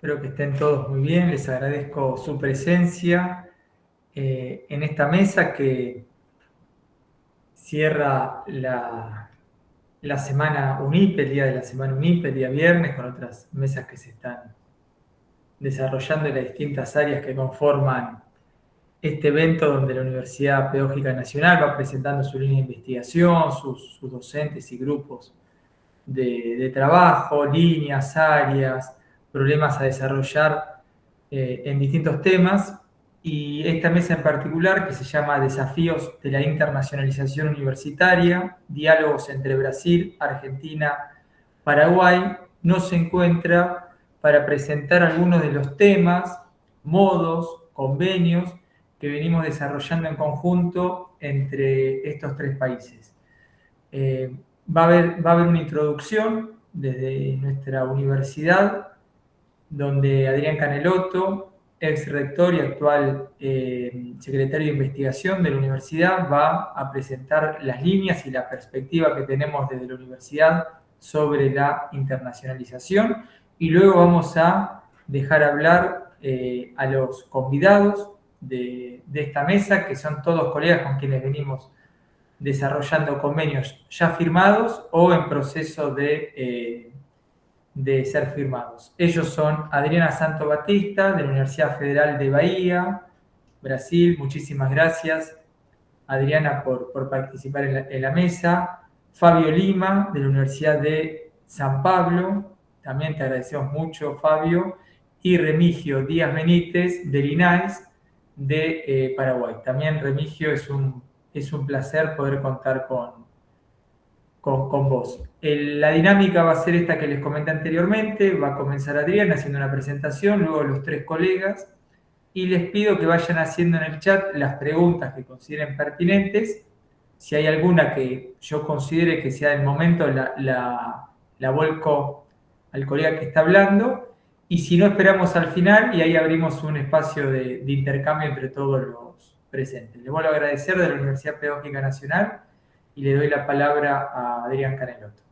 Espero que estén todos muy bien. Les agradezco su presencia en esta mesa que cierra la semana UNIPE, el día de la semana UNIPE, el día viernes, con otras mesas que se están desarrollando en las distintas áreas que conforman este evento, donde la Universidad Pedagógica Nacional va presentando su línea de investigación, sus docentes y grupos de trabajo, líneas, áreas, problemas a desarrollar en distintos temas. Y esta mesa en particular, que se llama Desafíos de la Internacionalización Universitaria, Diálogos entre Brasil, Argentina, Paraguay, nos encuentra para presentar algunos de los temas, modos, convenios que venimos desarrollando en conjunto entre estos tres países. Va a haber una introducción desde nuestra universidad, donde Adrián Canelotto, ex rector y actual secretario de investigación de la universidad, va a presentar las líneas y la perspectiva que tenemos desde la universidad sobre la internacionalización, y luego vamos a dejar hablar a los convidados de esta mesa, que son todos colegas con quienes venimos desarrollando convenios ya firmados o en proceso de ser firmados. Ellos son Adriana Santo Batista, de la Universidad Federal de Bahía, Brasil. Muchísimas gracias, Adriana, por participar en la mesa. Fabio Lima, de la Universidad de San Pablo. También te agradecemos mucho, Fabio. Y Remigio Díaz Benítez, de Linares, de Paraguay. También, Remigio, es un placer poder contar con vos. La dinámica va a ser esta que les comenté anteriormente. Va a comenzar Adrián haciendo una presentación, luego los tres colegas, y les pido que vayan haciendo en el chat las preguntas que consideren pertinentes. Si hay alguna que yo considere que sea del momento, la vuelco al colega que está hablando, y si no, esperamos al final y ahí abrimos un espacio de intercambio entre todos los presentes. Les vuelvo a agradecer de la Universidad Pedagógica Nacional y le doy la palabra a Adrián Canelotto.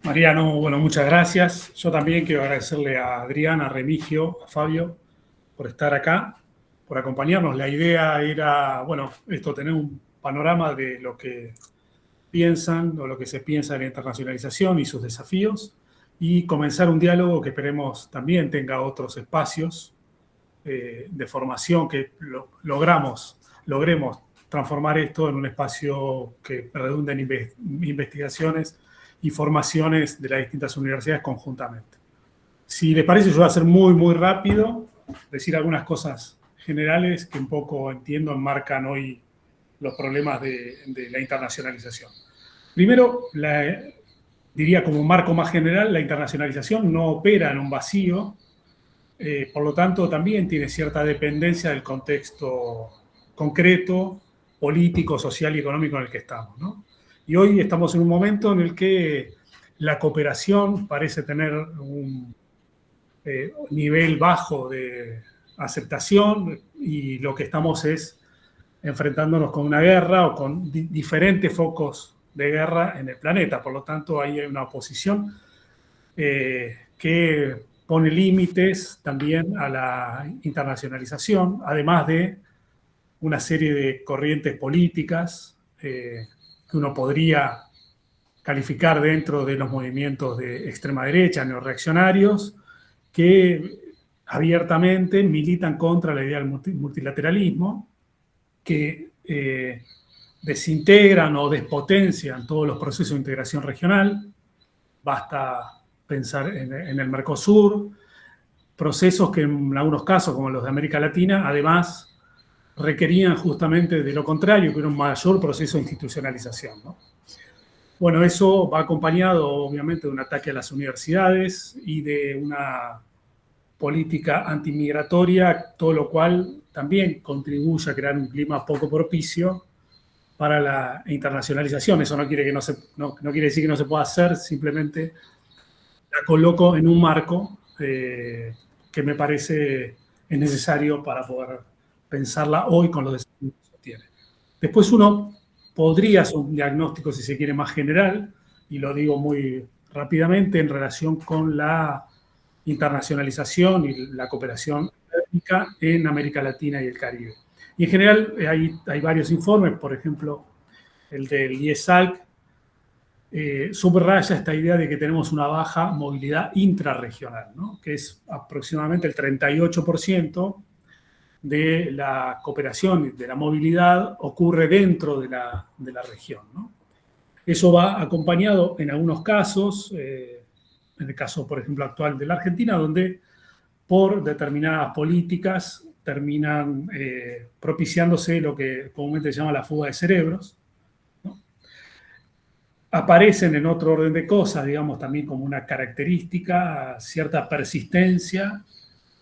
Mariano, bueno, muchas gracias. Yo también quiero agradecerle a Adrián, a Remigio, a Fabio por estar acá, por acompañarnos. La idea era, bueno, tener un panorama de lo que piensan o lo que se piensa de la internacionalización y sus desafíos, y comenzar un diálogo que esperemos también tenga otros espacios de formación, que logremos transformar esto en un espacio que redunde en investigaciones y formaciones de las distintas universidades conjuntamente. Si les parece, yo voy a ser muy, muy rápido, decir algunas cosas generales que un poco entiendo enmarcan hoy los problemas de la internacionalización. Primero, diría como un marco más general, la internacionalización no opera en un vacío, por lo tanto también tiene cierta dependencia del contexto concreto, político, social y económico en el que estamos, ¿no? Y hoy estamos en un momento en el que la cooperación parece tener un nivel bajo de aceptación, y lo que estamos es enfrentándonos con una guerra o con diferentes focos de guerra en el planeta. Por lo tanto, ahí hay una oposición que pone límites también a la internacionalización, además de una serie de corrientes políticas que uno podría calificar dentro de los movimientos de extrema derecha, neorreaccionarios, que abiertamente militan contra la idea del multilateralismo, que desintegran o despotencian todos los procesos de integración regional. Basta pensar en el Mercosur, procesos que en algunos casos, como los de América Latina, además requerían justamente de lo contrario, que era un mayor proceso de institucionalización, ¿no? Bueno, eso va acompañado obviamente de un ataque a las universidades y de una política antimigratoria, todo lo cual también contribuye a crear un clima poco propicio para la internacionalización. Eso no quiere decir que no se pueda hacer, simplemente la coloco en un marco que me parece es necesario para poder pensarla hoy con los desafíos que se tiene. Después uno podría hacer un diagnóstico, si se quiere, más general, y lo digo muy rápidamente, en relación con la internacionalización y la cooperación académica en América Latina y el Caribe. Y en general hay varios informes, por ejemplo, el del IESALC, subraya esta idea de que tenemos una baja movilidad intrarregional, ¿no? Que es aproximadamente el 38% de la cooperación, de la movilidad, ocurre dentro de la región, ¿no? Eso va acompañado en algunos casos, en el caso, por ejemplo, actual de la Argentina, donde por determinadas políticas terminan propiciándose lo que comúnmente se llama la fuga de cerebros, ¿no? Aparecen en otro orden de cosas, digamos, también como una característica, cierta persistencia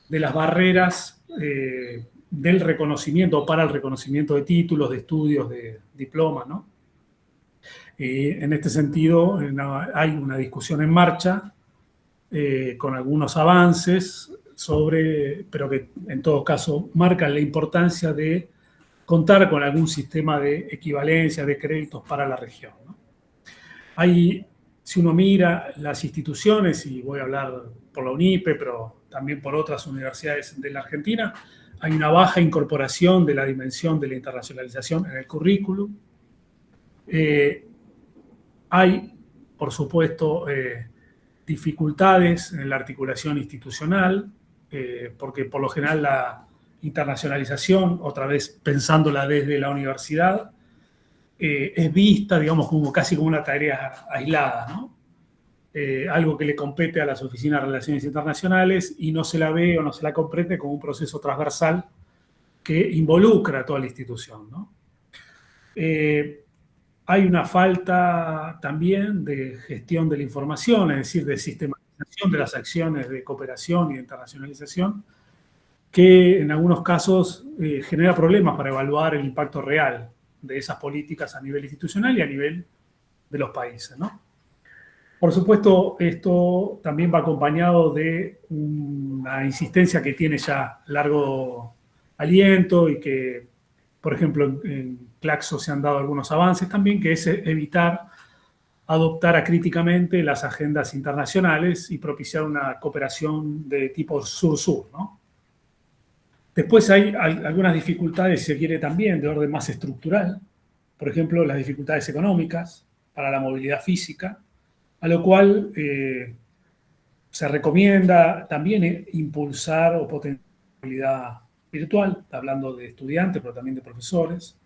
de las barreras del reconocimiento o para el reconocimiento de títulos, de estudios, de diplomas, ¿no? En este sentido, hay una discusión en marcha con algunos avances pero que en todo caso marcan la importancia de contar con algún sistema de equivalencia de créditos para la región, ¿no? Si uno mira las instituciones, y voy a hablar por la UNIPE, pero también por otras universidades de la Argentina, hay una baja incorporación de la dimensión de la internacionalización en el currículum. Hay, por supuesto, dificultades en la articulación institucional, porque por lo general la internacionalización, otra vez pensándola desde la universidad, es vista, digamos, casi como una tarea aislada, ¿no? Algo que le compete a las oficinas de relaciones internacionales y no se la ve o no se la comprende como un proceso transversal que involucra a toda la institución, ¿no? Hay una falta también de gestión de la información, es decir, de sistematización de las acciones de cooperación y de internacionalización, que en algunos casos genera problemas para evaluar el impacto real de esas políticas a nivel institucional y a nivel de los países, ¿no? Por supuesto, esto también va acompañado de una insistencia que tiene ya largo aliento y que, por ejemplo, en Claxo se han dado algunos avances también, que es evitar adoptar acríticamente las agendas internacionales y propiciar una cooperación de tipo sur-sur, ¿no? Después hay algunas dificultades, si se quiere, también de orden más estructural. Por ejemplo, las dificultades económicas para la movilidad física, a lo cual se recomienda también impulsar o potenciar la movilidad virtual, hablando de estudiantes, pero también de profesores.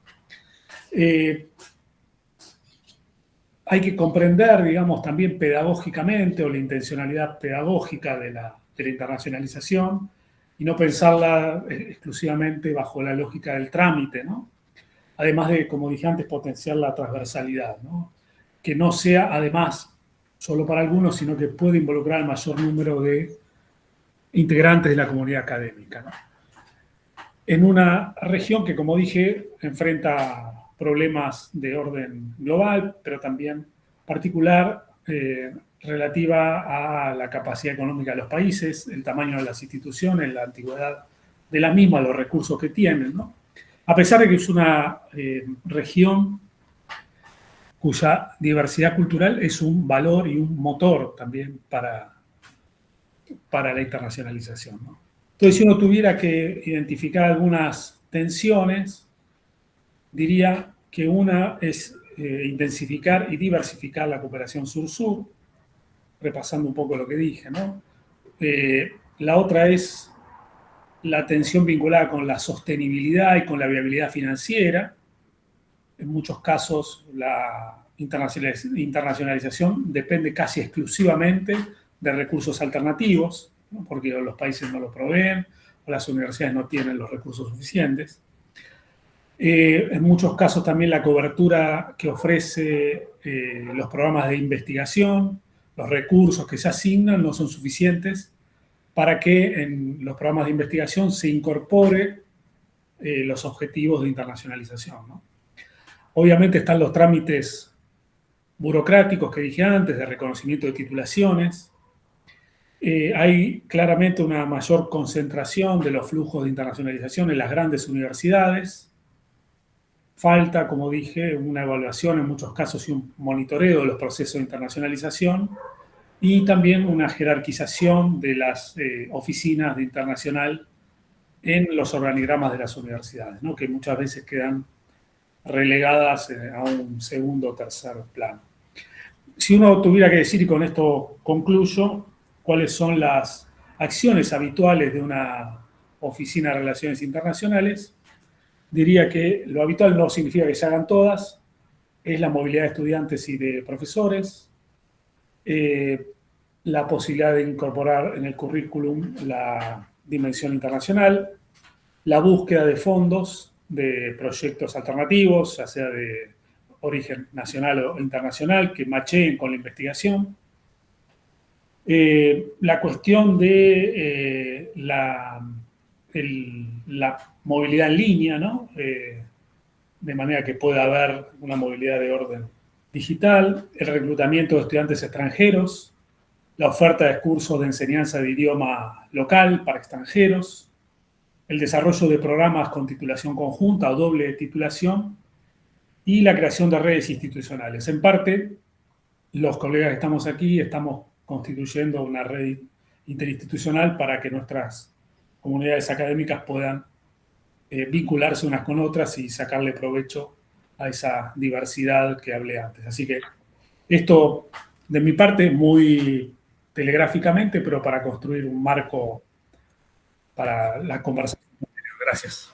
Hay que comprender, digamos, también pedagógicamente o la intencionalidad pedagógica de la internacionalización y no pensarla exclusivamente bajo la lógica del trámite, ¿no? Además de, como dije antes, potenciar la transversalidad, ¿no? Que no sea, además, solo para algunos, sino que puede involucrar al mayor número de integrantes de la comunidad académica, ¿no? En una región que, como dije, enfrenta problemas de orden global, pero también particular, relativa a la capacidad económica de los países, el tamaño de las instituciones, la antigüedad de la misma, los recursos que tienen, ¿no? A pesar de que es una región cuya diversidad cultural es un valor y un motor también para la internacionalización, ¿no? Entonces, si uno tuviera que identificar algunas tensiones, diría que una es intensificar y diversificar la cooperación sur-sur, repasando un poco lo que dije, ¿no? La otra es la tensión vinculada con la sostenibilidad y con la viabilidad financiera. En muchos casos, la internacionalización depende casi exclusivamente de recursos alternativos, ¿no? Porque los países no los proveen o las universidades no tienen los recursos suficientes. En muchos casos también la cobertura que ofrece los programas de investigación, los recursos que se asignan no son suficientes para que en los programas de investigación se incorpore los objetivos de internacionalización, ¿no? Obviamente están los trámites burocráticos que dije antes, de reconocimiento de titulaciones. Hay claramente una mayor concentración de los flujos de internacionalización en las grandes universidades. Falta, como dije, una evaluación en muchos casos y un monitoreo de los procesos de internacionalización. y también una jerarquización de las oficinas de internacional en los organigramas de las universidades, ¿no? Que muchas veces quedan relegadas a un segundo o tercer plano. Si uno tuviera que decir, y con esto concluyo, cuáles son las acciones habituales de una oficina de relaciones internacionales, diría que lo habitual no significa que se hagan todas, es la movilidad de estudiantes y de profesores, la posibilidad de incorporar en el currículum la dimensión internacional, la búsqueda de fondos de proyectos alternativos, ya sea de origen nacional o internacional, que macheen con la investigación. La cuestión de la movilidad en línea, ¿no? De manera que pueda haber una movilidad de orden digital, el reclutamiento de estudiantes extranjeros, la oferta de cursos de enseñanza de idioma local para extranjeros, el desarrollo de programas con titulación conjunta o doble titulación y la creación de redes institucionales. En parte, los colegas que estamos aquí estamos constituyendo una red interinstitucional para que nuestras comunidades académicas puedan vincularse unas con otras y sacarle provecho a esa diversidad que hablé antes. Así que esto, de mi parte, muy telegráficamente, pero para construir un marco para la conversación. Gracias.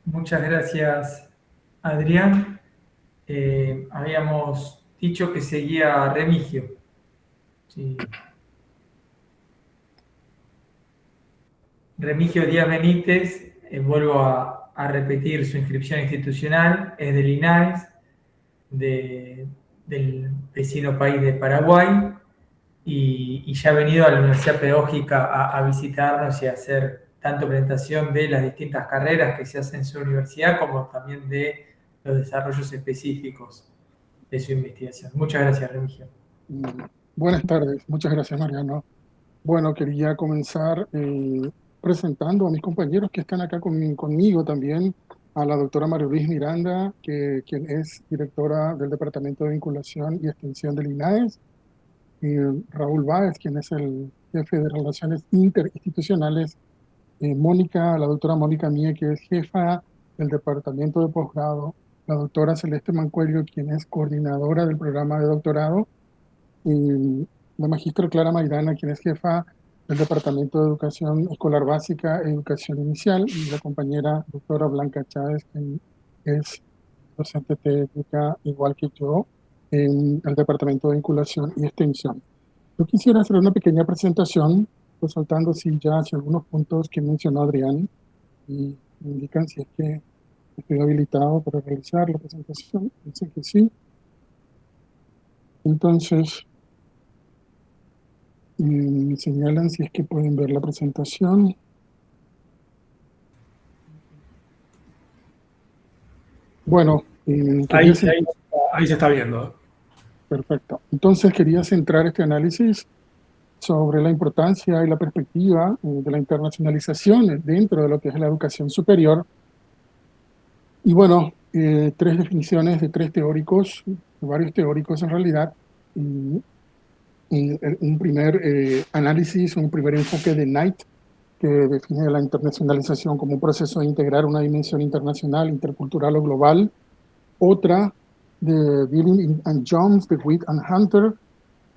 Muchas gracias, Adrián. Habíamos dicho que seguía Remigio. Sí. Remigio Díaz Benítez, vuelvo a repetir su inscripción institucional, es del INAES, del vecino país de Paraguay, y ya ha venido a la Universidad Pedagógica a visitarnos y a hacer tanto presentación de las distintas carreras que se hacen en su universidad, como también de los desarrollos específicos de su investigación. Muchas gracias, Remigio. Buenas tardes, muchas gracias, Mariano. Bueno, quería comenzar presentando a mis compañeros que están acá conmigo también, a la doctora María Luis Miranda, quien es directora del Departamento de Vinculación y Extensión del INAES, y Raúl Báez, quien es el jefe de Relaciones Interinstitucionales, la doctora Mónica Mie, que es jefa del Departamento de Posgrado, la doctora Celeste Mancuello, quien es coordinadora del programa de doctorado, y la magistra Clara Maidana, quien es jefa del Departamento de Educación Escolar Básica e Educación Inicial, y la compañera doctora Blanca Chávez, quien es docente técnica, igual que yo, en el Departamento de Vinculación y Extensión. Yo quisiera hacer una pequeña presentación, resaltando hacia algunos puntos que mencionó Adrián, y me indican si es que estoy habilitado para realizar la presentación. Dicen que sí. Entonces, me señalan si es que pueden ver la presentación. Bueno, ahí se está viendo. Perfecto. Entonces quería centrar este análisis sobre la importancia y la perspectiva de la internacionalización dentro de lo que es la educación superior. Y bueno, tres definiciones de tres teóricos, varios teóricos en realidad. Un primer análisis, un primer enfoque de Knight, que define la internacionalización como un proceso de integrar una dimensión internacional, intercultural o global. Otra de Billing and Jones, de Witt and Hunter,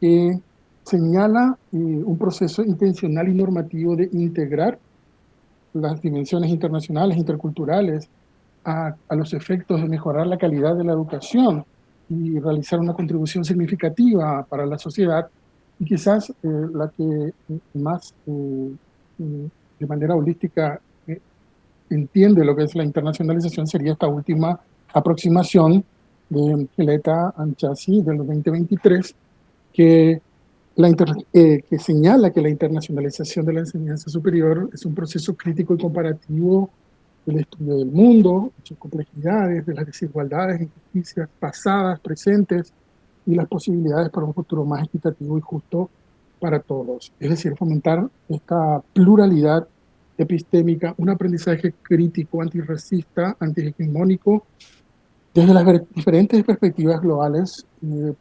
que señala un proceso intencional y normativo de integrar las dimensiones internacionales, interculturales, a los efectos de mejorar la calidad de la educación y realizar una contribución significativa para la sociedad. Y quizás la que más de manera holística entiende lo que es la internacionalización sería esta última aproximación de Geleta Anchasi del 2023, que señala que la internacionalización de la enseñanza superior es un proceso crítico y comparativo del estudio del mundo, de sus complejidades, de las desigualdades e injusticias pasadas, presentes, y las posibilidades para un futuro más equitativo y justo para todos. Es decir, fomentar esta pluralidad epistémica, un aprendizaje crítico, antirracista, antihegemónico, desde las diferentes perspectivas globales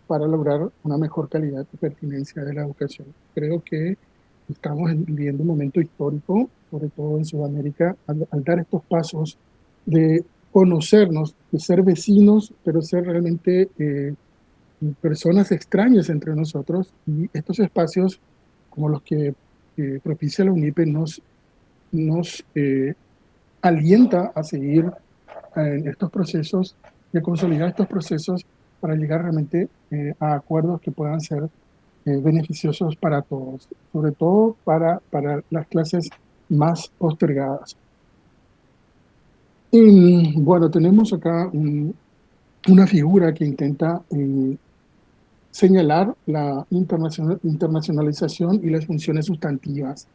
para lograr una mejor calidad y pertinencia de la educación. Creo que estamos viviendo un momento histórico, sobre todo en Sudamérica, al dar estos pasos de conocernos, de ser vecinos, pero ser realmente personas extrañas entre nosotros, y estos espacios como los que propicia la UNIPE nos alienta a seguir en estos procesos y a consolidar estos procesos para llegar realmente a acuerdos que puedan ser beneficiosos para todos, sobre todo para las clases más postergadas. Y, bueno, tenemos acá una figura que intenta señalar la internacionalización y las funciones sustantivas.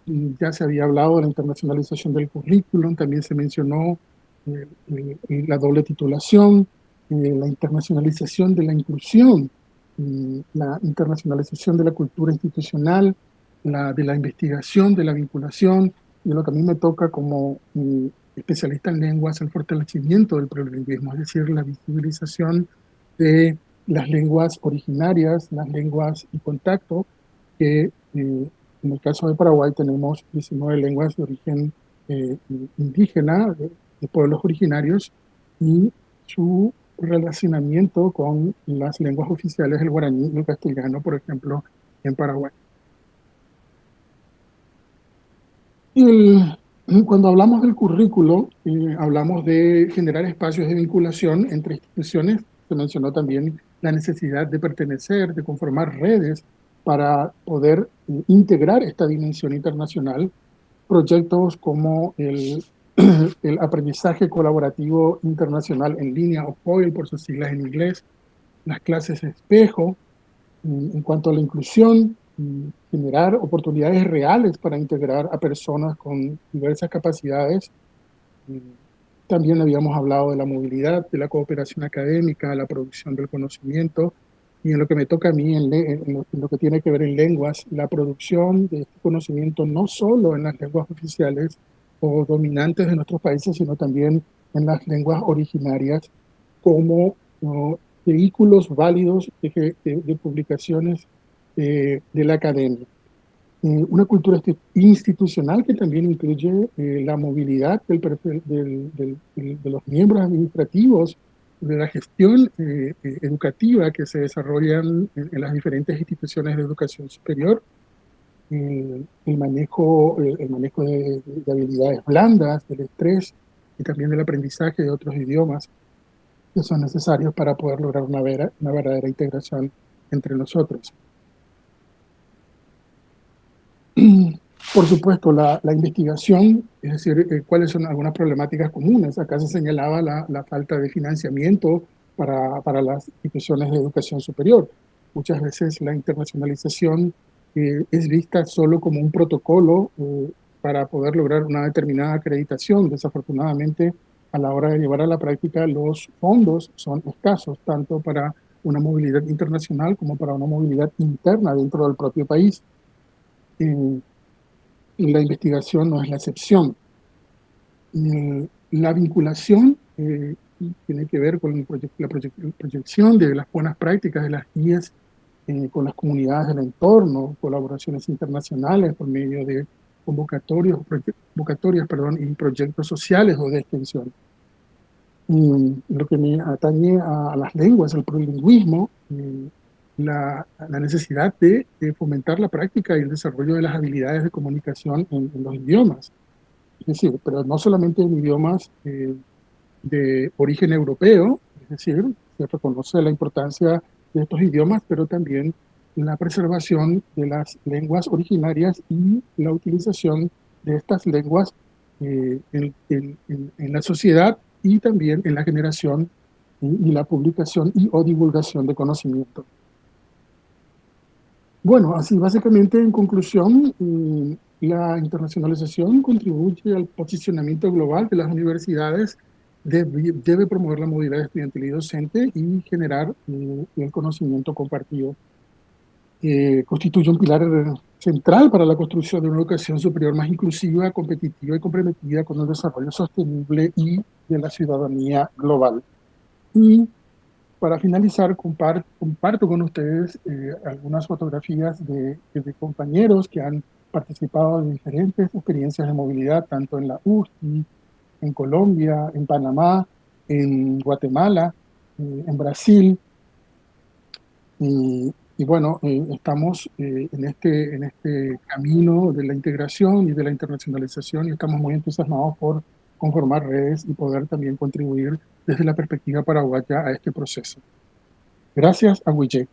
Y ya se había hablado de la internacionalización del currículum, también se mencionó la doble titulación, la internacionalización de la inclusión, la internacionalización de la cultura institucional, de la investigación, de la vinculación, y lo que a mí me toca como especialista en lenguas, el fortalecimiento del plurilingüismo, es decir, la visibilización de las lenguas originarias, las lenguas y contacto, que en el caso de Paraguay tenemos 19 lenguas de origen indígena, de pueblos originarios, y su relacionamiento con las lenguas oficiales, el guaraní y el castellano, por ejemplo, en Paraguay. Cuando hablamos del currículo, hablamos de generar espacios de vinculación entre instituciones. Se mencionó también la necesidad de pertenecer, de conformar redes para poder integrar esta dimensión internacional. Proyectos como el aprendizaje colaborativo internacional en línea, o FOIL por sus siglas en inglés, las clases espejo, en cuanto a la inclusión, generar oportunidades reales para integrar a personas con diversas capacidades. También habíamos hablado de la movilidad, de la cooperación académica, la producción del conocimiento, y en lo que me toca a mí, en lo que tiene que ver en lenguas, la producción de este conocimiento no solo en las lenguas oficiales o dominantes de nuestros países, sino también en las lenguas originarias como vehículos válidos de publicaciones de la academia. Una cultura institucional que también incluye la movilidad de los miembros administrativos, de la gestión educativa que se desarrollan en las diferentes instituciones de educación superior, el manejo de habilidades blandas, del estrés y también del aprendizaje de otros idiomas que son necesarios para poder lograr una verdadera integración entre nosotros. Por supuesto, la investigación, es decir, cuáles son algunas problemáticas comunes. Acá se señalaba la falta de financiamiento para las instituciones de educación superior. Muchas veces la internacionalización es vista solo como un protocolo para poder lograr una determinada acreditación. Desafortunadamente, a la hora de llevar a la práctica, los fondos son escasos, tanto para una movilidad internacional como para una movilidad interna dentro del propio país. Y la investigación no es la excepción. La vinculación tiene que ver con la proyección de las buenas prácticas de las guías con las comunidades del entorno, colaboraciones internacionales por medio de convocatorias y proyectos sociales o de extensión. Lo que me atañe a las lenguas, al plurilingüismo, la necesidad de fomentar la práctica y el desarrollo de las habilidades de comunicación en los idiomas. Es decir, pero no solamente en idiomas de origen europeo, es decir, se reconoce la importancia de estos idiomas, pero también la preservación de las lenguas originarias y la utilización de estas lenguas en la sociedad y también en la generación y la publicación o divulgación de conocimiento. Bueno, así básicamente en conclusión, la internacionalización contribuye al posicionamiento global de las universidades, debe promover la movilidad estudiantil y docente y generar el conocimiento compartido. constituye un pilar central para la construcción de una educación superior más inclusiva, competitiva y comprometida con el desarrollo sostenible y de la ciudadanía global. Y para finalizar, comparto con ustedes algunas fotografías de compañeros que han participado en diferentes experiencias de movilidad, tanto en la USTI, en Colombia, en Panamá, en Guatemala, en Brasil. Y bueno, estamos en este camino de la integración y de la internacionalización y estamos muy entusiasmados por conformar redes y poder también contribuir desde la perspectiva paraguaya a este proceso. Gracias a Wije.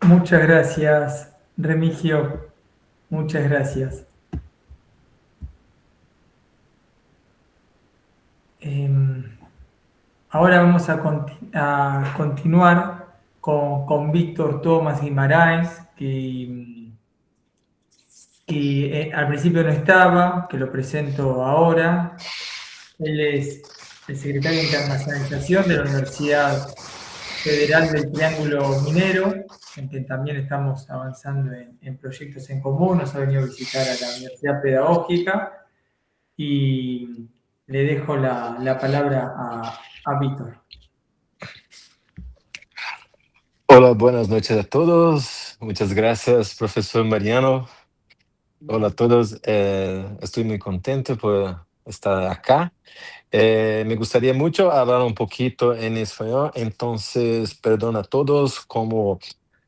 Muchas gracias, Remigio. Muchas gracias. Ahora vamos a continuar con Víctor Tomás Guimarães, que al principio no estaba, que lo presento ahora. Él es el secretario de Internacionalización de la Universidad Federal del Triángulo Minero, en que también estamos avanzando en proyectos en común. Nos ha venido a visitar a la Universidad Pedagógica y le dejo la palabra a Víctor. Hola, buenas noches a todos. Muchas gracias, profesor Mariano. Hola a todos. Estoy muy contento por estar acá. Me gustaría mucho hablar un poquito en español, entonces perdón a todos, como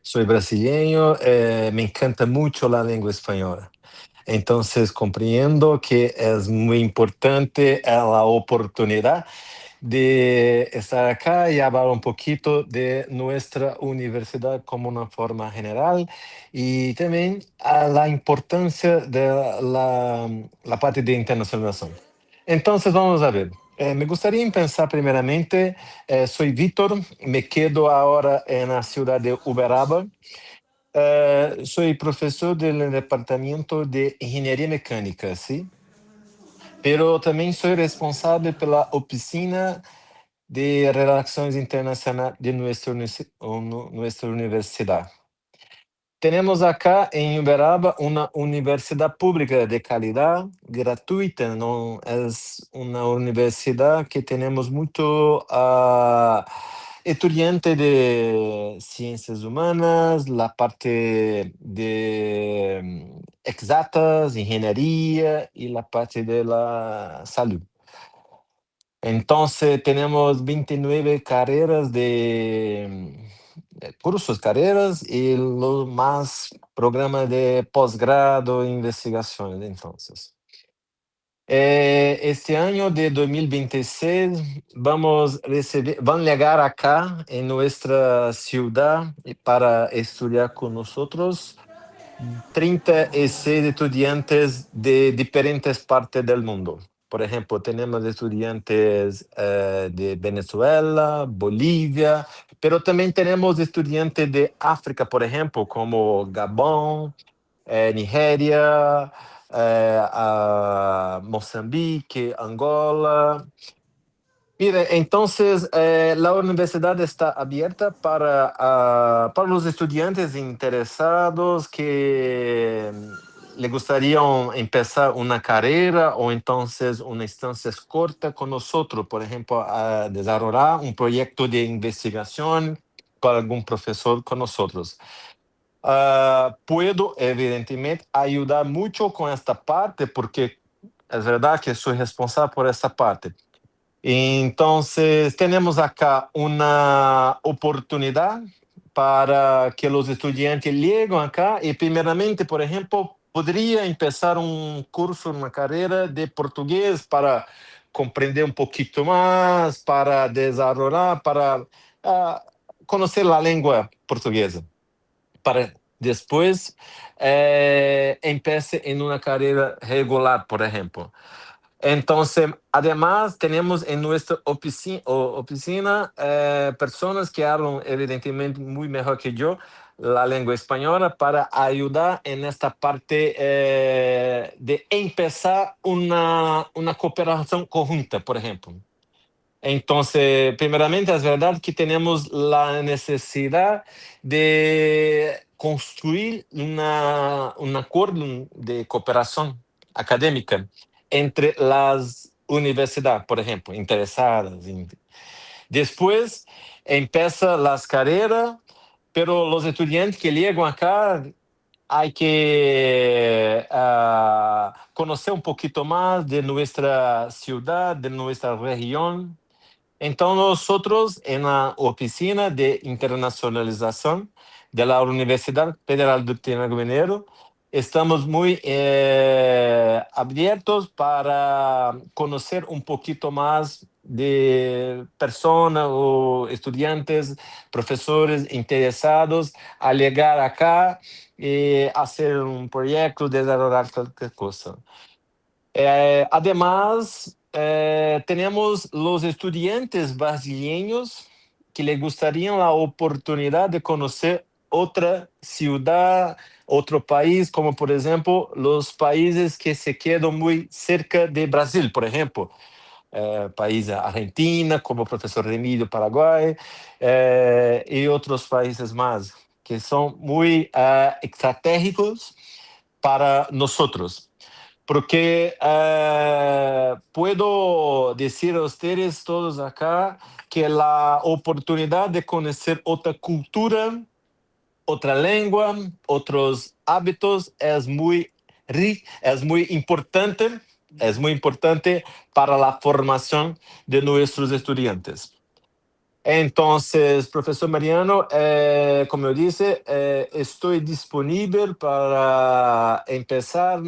soy brasileño, me encanta mucho la lengua española. Entonces comprendo que es muy importante la oportunidad de estar acá y hablar un poquito de nuestra universidad como una forma general y también a la importancia de la parte de internacionalización. Entonces, vamos a ver. Me gustaría empezar primeramente, soy Víctor, me quedo ahora en la ciudad de Uberaba. Soy profesor del departamento de Ingeniería Mecánica, ¿sí? Pero también soy responsable por la oficina de Relaciones Internacionales de nuestra universidad. Tenemos acá en Uberaba una universidad pública de calidad, gratuita, ¿no? Es una universidad que tenemos mucho estudiantes de ciencias humanas, la parte de exactas, ingeniería y la parte de la salud. Entonces tenemos 29 carreras cursos, carreras y los más programas de posgrado e investigaciones. Entonces, este año de 2026 van a llegar acá en nuestra ciudad para estudiar con nosotros 36 estudiantes de diferentes partes del mundo. Por ejemplo, tenemos estudiantes de Venezuela, Bolivia, pero también tenemos estudiantes de África, por ejemplo, como Gabón, Nigeria, Mozambique, Angola. Mire, entonces la universidad está abierta para los estudiantes interesados que le gustaría empezar una carrera o entonces una estancia corta con nosotros, por ejemplo, a desarrollar un proyecto de investigación con algún profesor con nosotros. Puedo, evidentemente, ayudar mucho con esta parte porque es verdad que soy responsable por esta parte. Entonces, tenemos acá una oportunidad para que los estudiantes lleguen acá y primeramente, por ejemplo, podría empezar un curso, una carrera de portugués para comprender un poquito más, para desarrollar, para conocer la lengua portuguesa, para después empece en una carrera regular, por ejemplo. Entonces, además, tenemos en nuestra oficina personas que hablan evidentemente muy mejor que yo la lengua española para ayudar en esta parte de empezar una cooperación conjunta, por ejemplo. Entonces, primeramente, es verdad que tenemos la necesidad de construir un acuerdo de cooperación académica entre las universidades, por ejemplo, interesadas. Después empieza las carreras, pero los estudiantes que llegan acá hay que conocer un poquito más de nuestra ciudad, de nuestra región. Entonces nosotros en la oficina de internacionalización de la Universidad Federal de Triángulo Mineiro estamos muy abiertos para conocer un poquito más de personas o estudiantes, profesores interesados a llegar acá y hacer un proyecto, desarrollar cualquier cosa. Además, tenemos los estudiantes brasileños que les gustaría la oportunidad de conocer otra ciudad, otro país, como por ejemplo los países que se quedan muy cerca de Brasil, por ejemplo, país Argentina, como profesor Remídio, Paraguay, y otros países más que son muy estratégicos para nosotros. Porque puedo decir a ustedes todos acá que la oportunidad de conocer otra cultura, otra lengua, otros hábitos es muy importante para la formación de nuestros estudiantes. Entonces, profesor Mariano, como yo dice, estoy disponible para empezar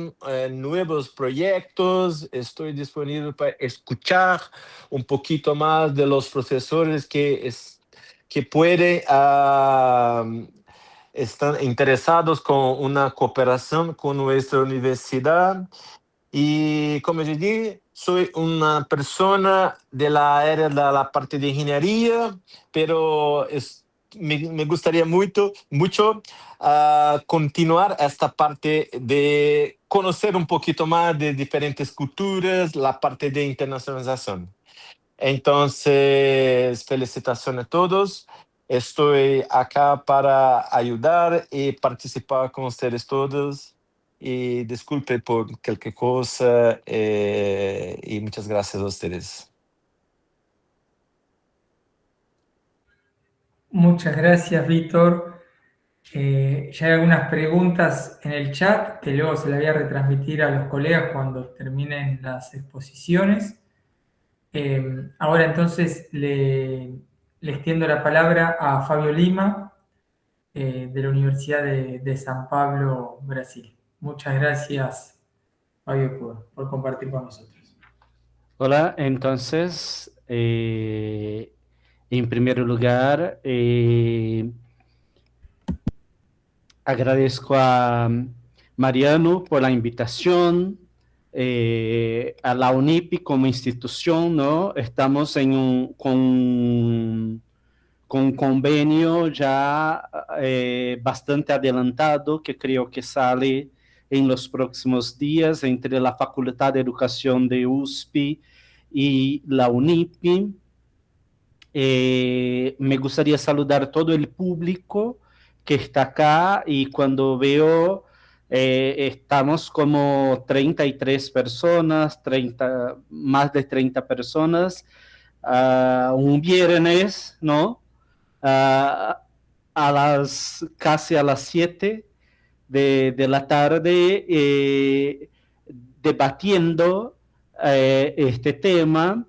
nuevos proyectos, estoy disponible para escuchar un poquito más de los profesores que pueden estar interesados con una cooperación con nuestra universidad. Y como yo dije, soy una persona de la área de la parte de ingeniería, pero me gustaría mucho continuar esta parte de conocer un poquito más de diferentes culturas, la parte de internacionalización. Entonces, felicitaciones a todos. Estoy acá para ayudar y participar con ustedes todos. Y disculpe por cualquier cosa y muchas gracias a ustedes. Muchas gracias, Víctor. Ya hay algunas preguntas en el chat que luego se las voy a retransmitir a los colegas cuando terminen las exposiciones. Ahora entonces le extiendo la palabra a Fabio Lima, de la Universidad de San Pablo, Brasil. Muchas gracias, Fabio, por compartir con nosotros. Hola, entonces, en primer lugar, agradezco a Mariano por la invitación, a la UNIP como institución, ¿no? Estamos con un convenio ya bastante adelantado, que creo que sale en los próximos días, entre la Facultad de Educación de USP y la UNIP. Me gustaría saludar todo el público que está acá, y cuando veo, estamos como 33 personas, más de 30 personas, un viernes, ¿no? Casi a las 7 de la tarde, debatiendo este tema.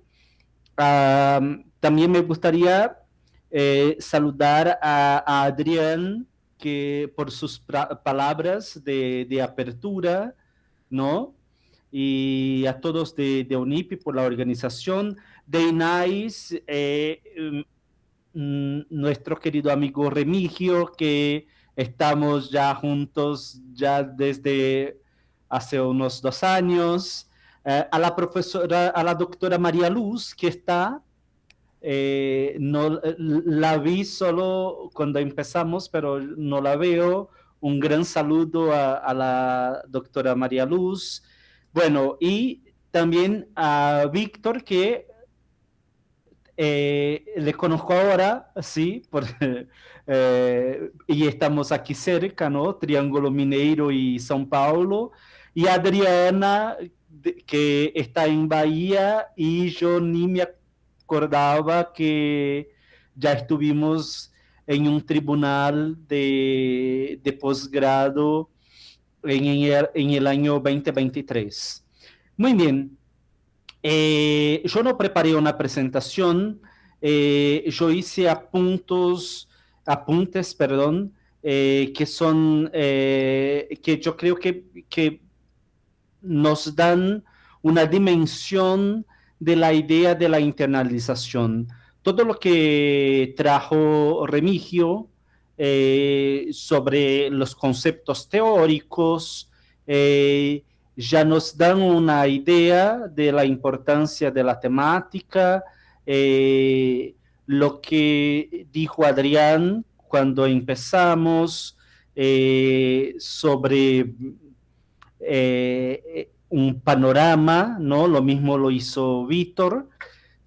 También me gustaría saludar a Adrián, que por sus palabras de apertura, ¿no? Y a todos de UNIP por la organización, de INAIS, nuestro querido amigo Remigio, que estamos ya juntos ya desde hace unos 2 años, a la profesora, a la doctora María Luz, que está, no la vi solo cuando empezamos, pero no la veo. Un gran saludo a la doctora María Luz. Bueno, y también a Víctor, que le conozco ahora, sí, y estamos aquí cerca, ¿no? Triángulo Mineiro y São Paulo. Y Adriana, que está en Bahía, y yo ni me acordaba que ya estuvimos en un tribunal de posgrado en el año 2023. Muy bien. Yo no preparé una presentación, yo hice apuntes, que son, que yo creo que nos dan una dimensión de la idea de la internalización. Todo lo que trajo Remigio sobre los conceptos teóricos, ya nos dan una idea de la importancia de la temática, lo que dijo Adrián cuando empezamos sobre un panorama, ¿no? Lo mismo lo hizo Víctor,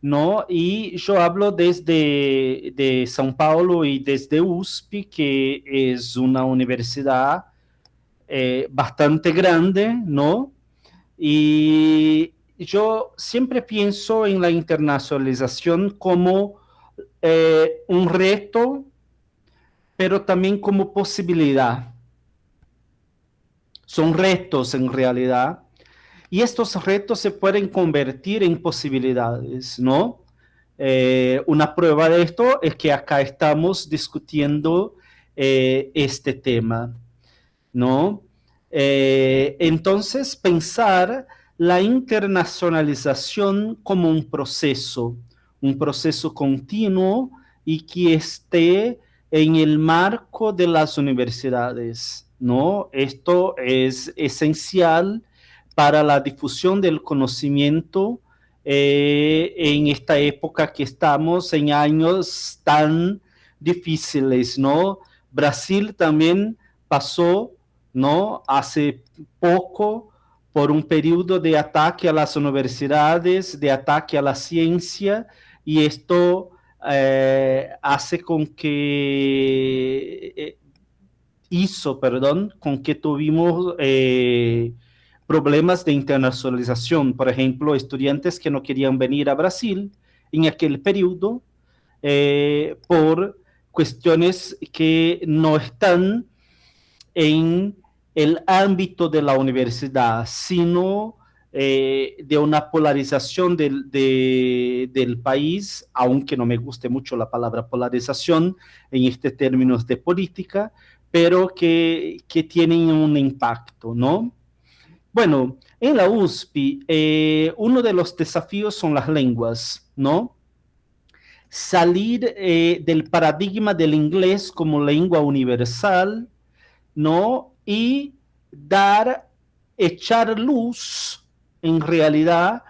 ¿no? Y yo hablo desde de São Paulo y desde USP, que es una universidad bastante grande, ¿no? Y yo siempre pienso en la internacionalización como un reto, pero también como posibilidad. Son retos en realidad, y estos retos se pueden convertir en posibilidades, ¿no? Una prueba de esto es que acá estamos discutiendo este tema, ¿no? Entonces, pensar la internacionalización como un proceso continuo y que esté en el marco de las universidades, ¿no? Esto es esencial para la difusión del conocimiento en esta época que estamos, en años tan difíciles, ¿no? Brasil también pasó, ¿no? Hace poco por un periodo de ataque a las universidades, de ataque a la ciencia, y esto hace con que con que tuvimos problemas de internacionalización. Por ejemplo, estudiantes que no querían venir a Brasil en aquel periodo por cuestiones que no están en el ámbito de la universidad, sino de una polarización del país, aunque no me guste mucho la palabra polarización en este términos de política, pero que tienen un impacto, ¿no? Bueno, en la USP, uno de los desafíos son las lenguas, ¿no? Salir del paradigma del inglés como lengua universal, ¿no? Y echar luz, en realidad,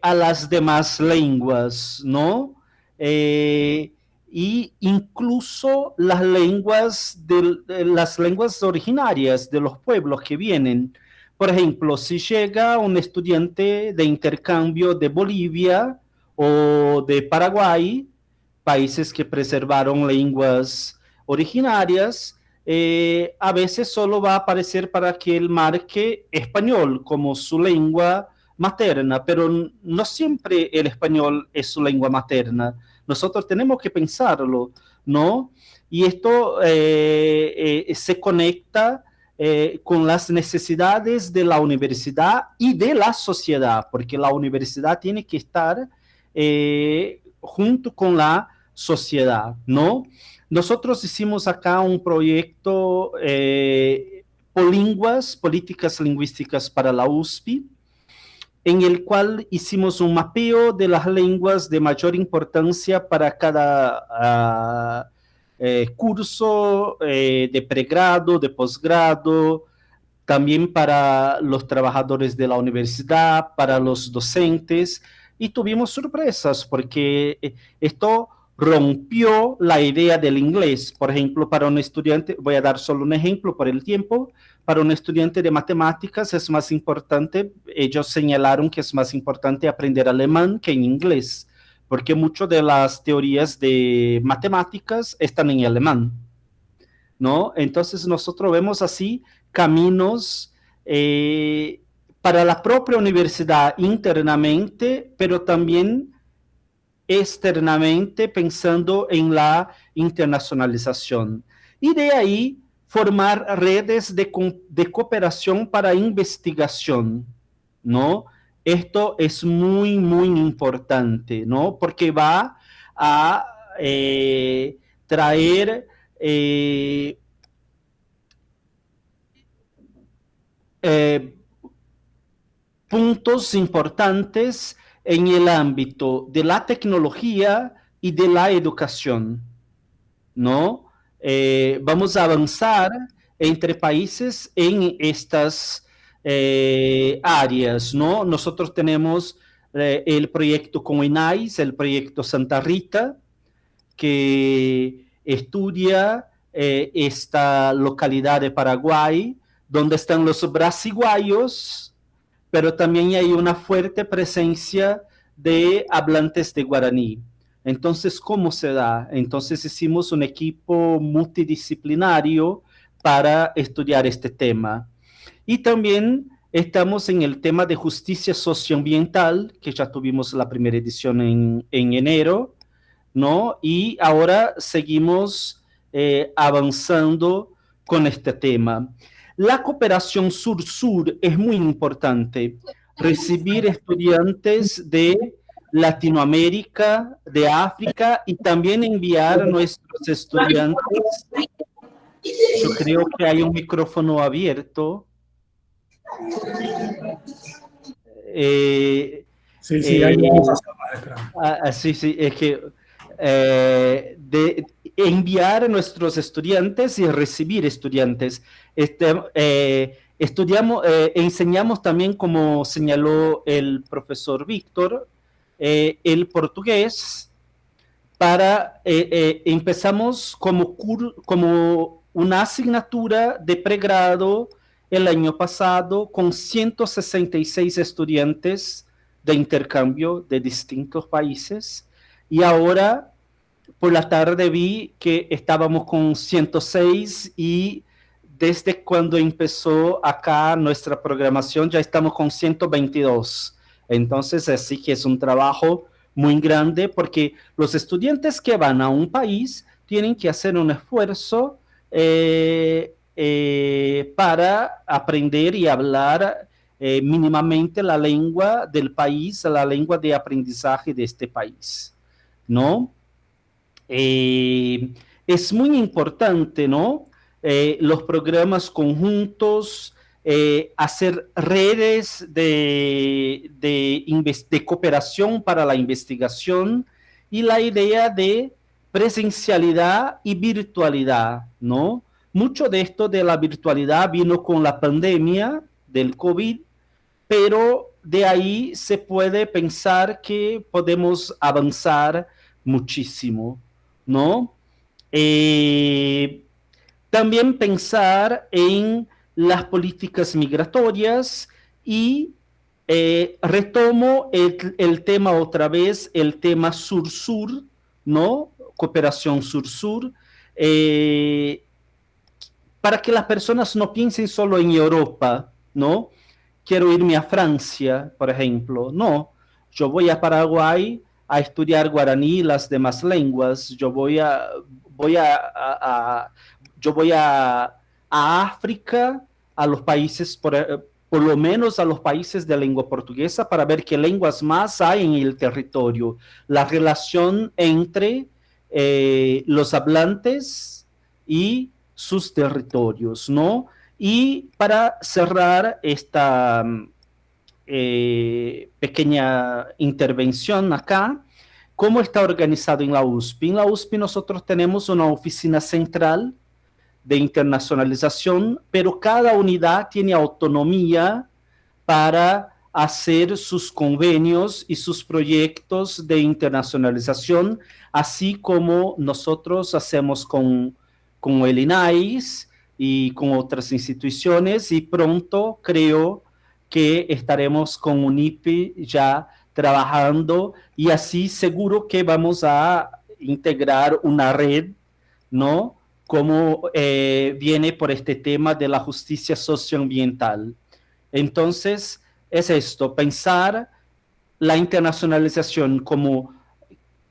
a las demás lenguas, ¿no? Y incluso las lenguas originarias de los pueblos que vienen. Por ejemplo, si llega un estudiante de intercambio de Bolivia o de Paraguay, países que preservaron lenguas originarias, a veces solo va a aparecer para que él marque español como su lengua materna, pero no siempre el español es su lengua materna. Nosotros tenemos que pensarlo, ¿no? Y esto se conecta con las necesidades de la universidad y de la sociedad, porque la universidad tiene que estar junto con la sociedad, ¿no? Nosotros hicimos acá un proyecto Polinguas, Políticas Lingüísticas para la USP, en el cual hicimos un mapeo de las lenguas de mayor importancia para cada curso de pregrado, de posgrado, también para los trabajadores de la universidad, para los docentes, y tuvimos sorpresas porque esto rompió la idea del inglés. Por ejemplo, para un estudiante, voy a dar solo un ejemplo por el tiempo, para un estudiante de matemáticas es más importante, ellos señalaron que es más importante aprender alemán que en inglés, porque muchas de las teorías de matemáticas están en alemán, ¿no? Entonces nosotros vemos así caminos para la propia universidad internamente, pero también externamente pensando en la internacionalización. Y de ahí formar redes de cooperación para investigación, ¿no? Esto es muy, muy importante, ¿no? Porque va a traer puntos importantes en el ámbito de la tecnología y de la educación, ¿no? Vamos a avanzar entre países en estas áreas, ¿no? Nosotros tenemos el proyecto con INAIS, el proyecto Santa Rita, que estudia esta localidad de Paraguay, donde están los brasiguayos, pero también hay una fuerte presencia de hablantes de guaraní. Entonces, ¿cómo se da? Entonces hicimos un equipo multidisciplinario para estudiar este tema. Y también estamos en el tema de justicia socioambiental, que ya tuvimos la primera edición en enero, ¿no? Y ahora seguimos avanzando con este tema. La cooperación sur-sur es muy importante. Recibir estudiantes de Latinoamérica, de África, y también enviar a nuestros estudiantes. Yo creo que hay un micrófono abierto. Sí, hay sí, es que de enviar a nuestros estudiantes y recibir estudiantes. Enseñamos también, como señaló el profesor Víctor, el portugués. Empezamos como una asignatura de pregrado el año pasado con 166 estudiantes de intercambio de distintos países, y ahora por la tarde vi que estábamos con 106, y desde cuando empezó acá nuestra programación ya estamos con 122. Entonces, así que es un trabajo muy grande, porque los estudiantes que van a un país tienen que hacer un esfuerzo para aprender y hablar mínimamente la lengua del país, la lengua de aprendizaje de este país, ¿no? Es muy importante, ¿no? Los programas conjuntos, hacer redes de cooperación para la investigación, y la idea de presencialidad y virtualidad, ¿no? Mucho de esto de la virtualidad vino con la pandemia del COVID, pero de ahí se puede pensar que podemos avanzar muchísimo, ¿no? También pensar en las políticas migratorias, y retomo el tema otra vez, el tema sur-sur, ¿no? Cooperación sur-sur, para que las personas no piensen solo en Europa, ¿no? Quiero irme a Francia, por ejemplo. No, yo voy a Paraguay a estudiar guaraní y las demás lenguas. Yo voy a África, a los países, por lo menos a los países de lengua portuguesa, para ver qué lenguas más hay en el territorio. La relación entre los hablantes y sus territorios, ¿no? Y para cerrar esta pequeña intervención acá, ¿cómo está organizado en la USP? En la USP nosotros tenemos una oficina central de internacionalización, pero cada unidad tiene autonomía para hacer sus convenios y sus proyectos de internacionalización, así como nosotros hacemos con el INAIS y con otras instituciones, y pronto creo que estaremos con UNIPI ya trabajando y así seguro que vamos a integrar una red, ¿no? Como viene por este tema de la justicia socioambiental. Entonces, es esto, pensar la internacionalización como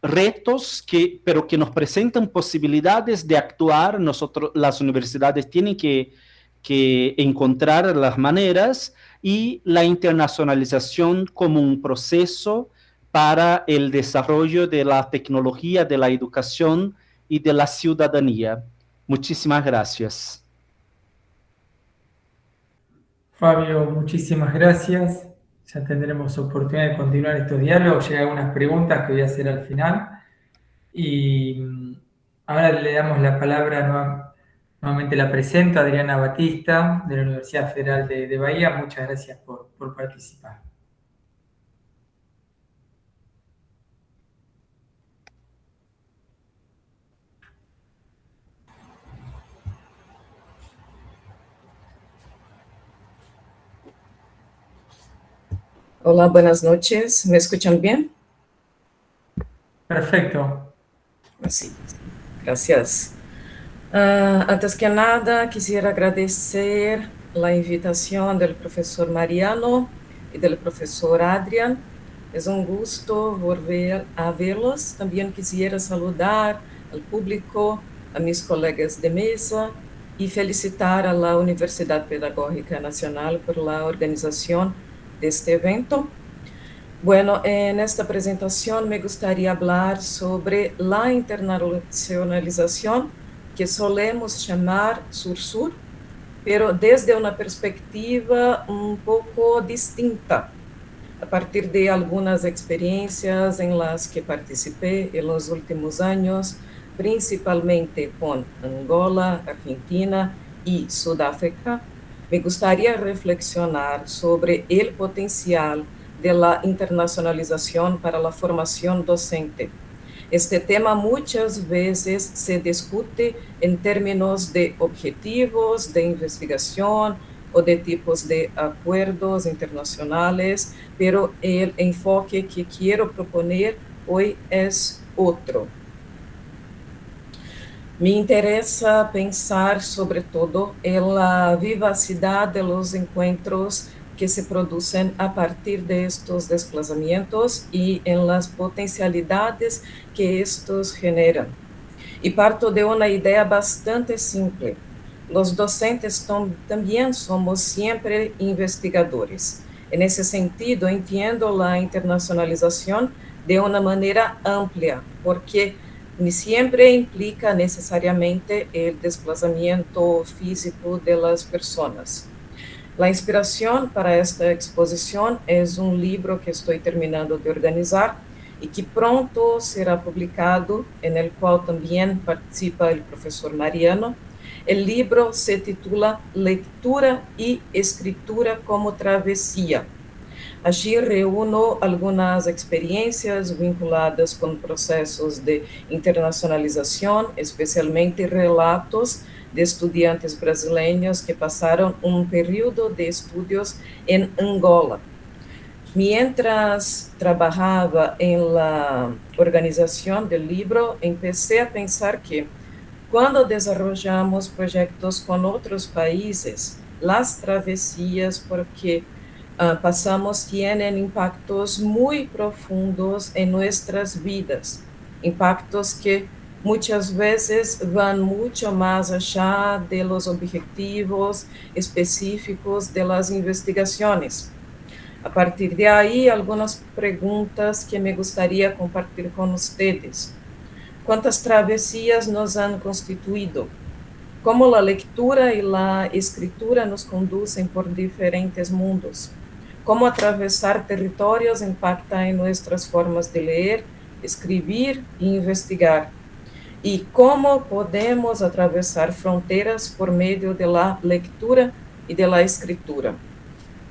retos pero que nos presentan posibilidades de actuar. Nosotros, las universidades tienen que encontrar las maneras, y la internacionalización como un proceso para el desarrollo de la tecnología, de la educación y de la ciudadanía. Muchísimas gracias. Fabio, muchísimas gracias. Ya tendremos oportunidad de continuar estos diálogos. Llegan algunas preguntas que voy a hacer al final. Y ahora le damos la palabra nuevamente, la presento, a Adriana Batista, de la Universidad Federal de Bahía. Muchas gracias por participar. Hola, buenas noches. ¿Me escuchan bien? Perfecto. Sí, gracias. Antes que nada, quisiera agradecer la invitación del profesor Mariano y del profesor Adrián. Es un gusto volver a verlos. También quisiera saludar al público, a mis colegas de mesa y felicitar a la Universidad Pedagógica Nacional por la organización de este evento. Bueno, en esta presentación me gustaría hablar sobre la internacionalización, que solemos llamar Sur-Sur, pero desde una perspectiva un poco distinta, a partir de algunas experiencias en las que participé en los últimos años, principalmente con Angola, Argentina y Sudáfrica. Me gustaría reflexionar sobre el potencial de la internacionalización para la formación docente. Este tema muchas veces se discute en términos de objetivos de investigación o de tipos de acuerdos internacionales, pero el enfoque que quiero proponer hoy es otro. Me interesa pensar sobre todo en la vivacidad de los encuentros que se producen a partir de estos desplazamientos y en las potencialidades que estos generan. Y parto de una idea bastante simple. Los docentes también somos siempre investigadores. En ese sentido, entiendo la internacionalización de una manera amplia, porque ni siempre implica necesariamente el desplazamiento físico de las personas. La inspiración para esta exposición es un libro que estoy terminando de organizar y que pronto será publicado, en el cual también participa el profesor Mariano. El libro se titula Lectura y Escritura como Travesía. Allí reúno algunas experiencias vinculadas con procesos de internacionalización, especialmente relatos de estudiantes brasileños que pasaron un periodo de estudios en Angola. Mientras trabajaba en la organización del libro, empecé a pensar que cuando desarrollamos proyectos con otros países, las travesías porque pasamos tienen impactos muy profundos en nuestras vidas, impactos que muchas veces van mucho más allá de los objetivos específicos de las investigaciones. A partir de ahí, algunas preguntas que me gustaría compartir con ustedes. ¿Cuántas travesías nos han constituido? ¿Cómo la lectura y la escritura nos conducen por diferentes mundos? ¿Cómo atravesar territorios impacta en nuestras formas de leer, escribir e investigar? ¿Y cómo podemos atravesar fronteras por medio de la lectura y de la escritura?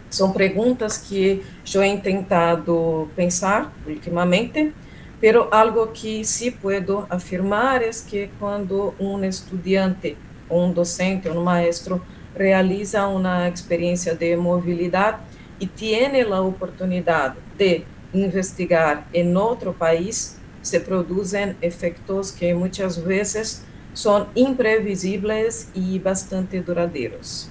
São perguntas que eu he tentado pensar ultimamente, pero algo que sí puedo afirmar es que cuando un estudiante, un docente, un maestro realiza una experiencia de movilidad y tiene la oportunidad de investigar en otro país, se producen efectos que muchas veces son imprevisibles y bastante duraderos.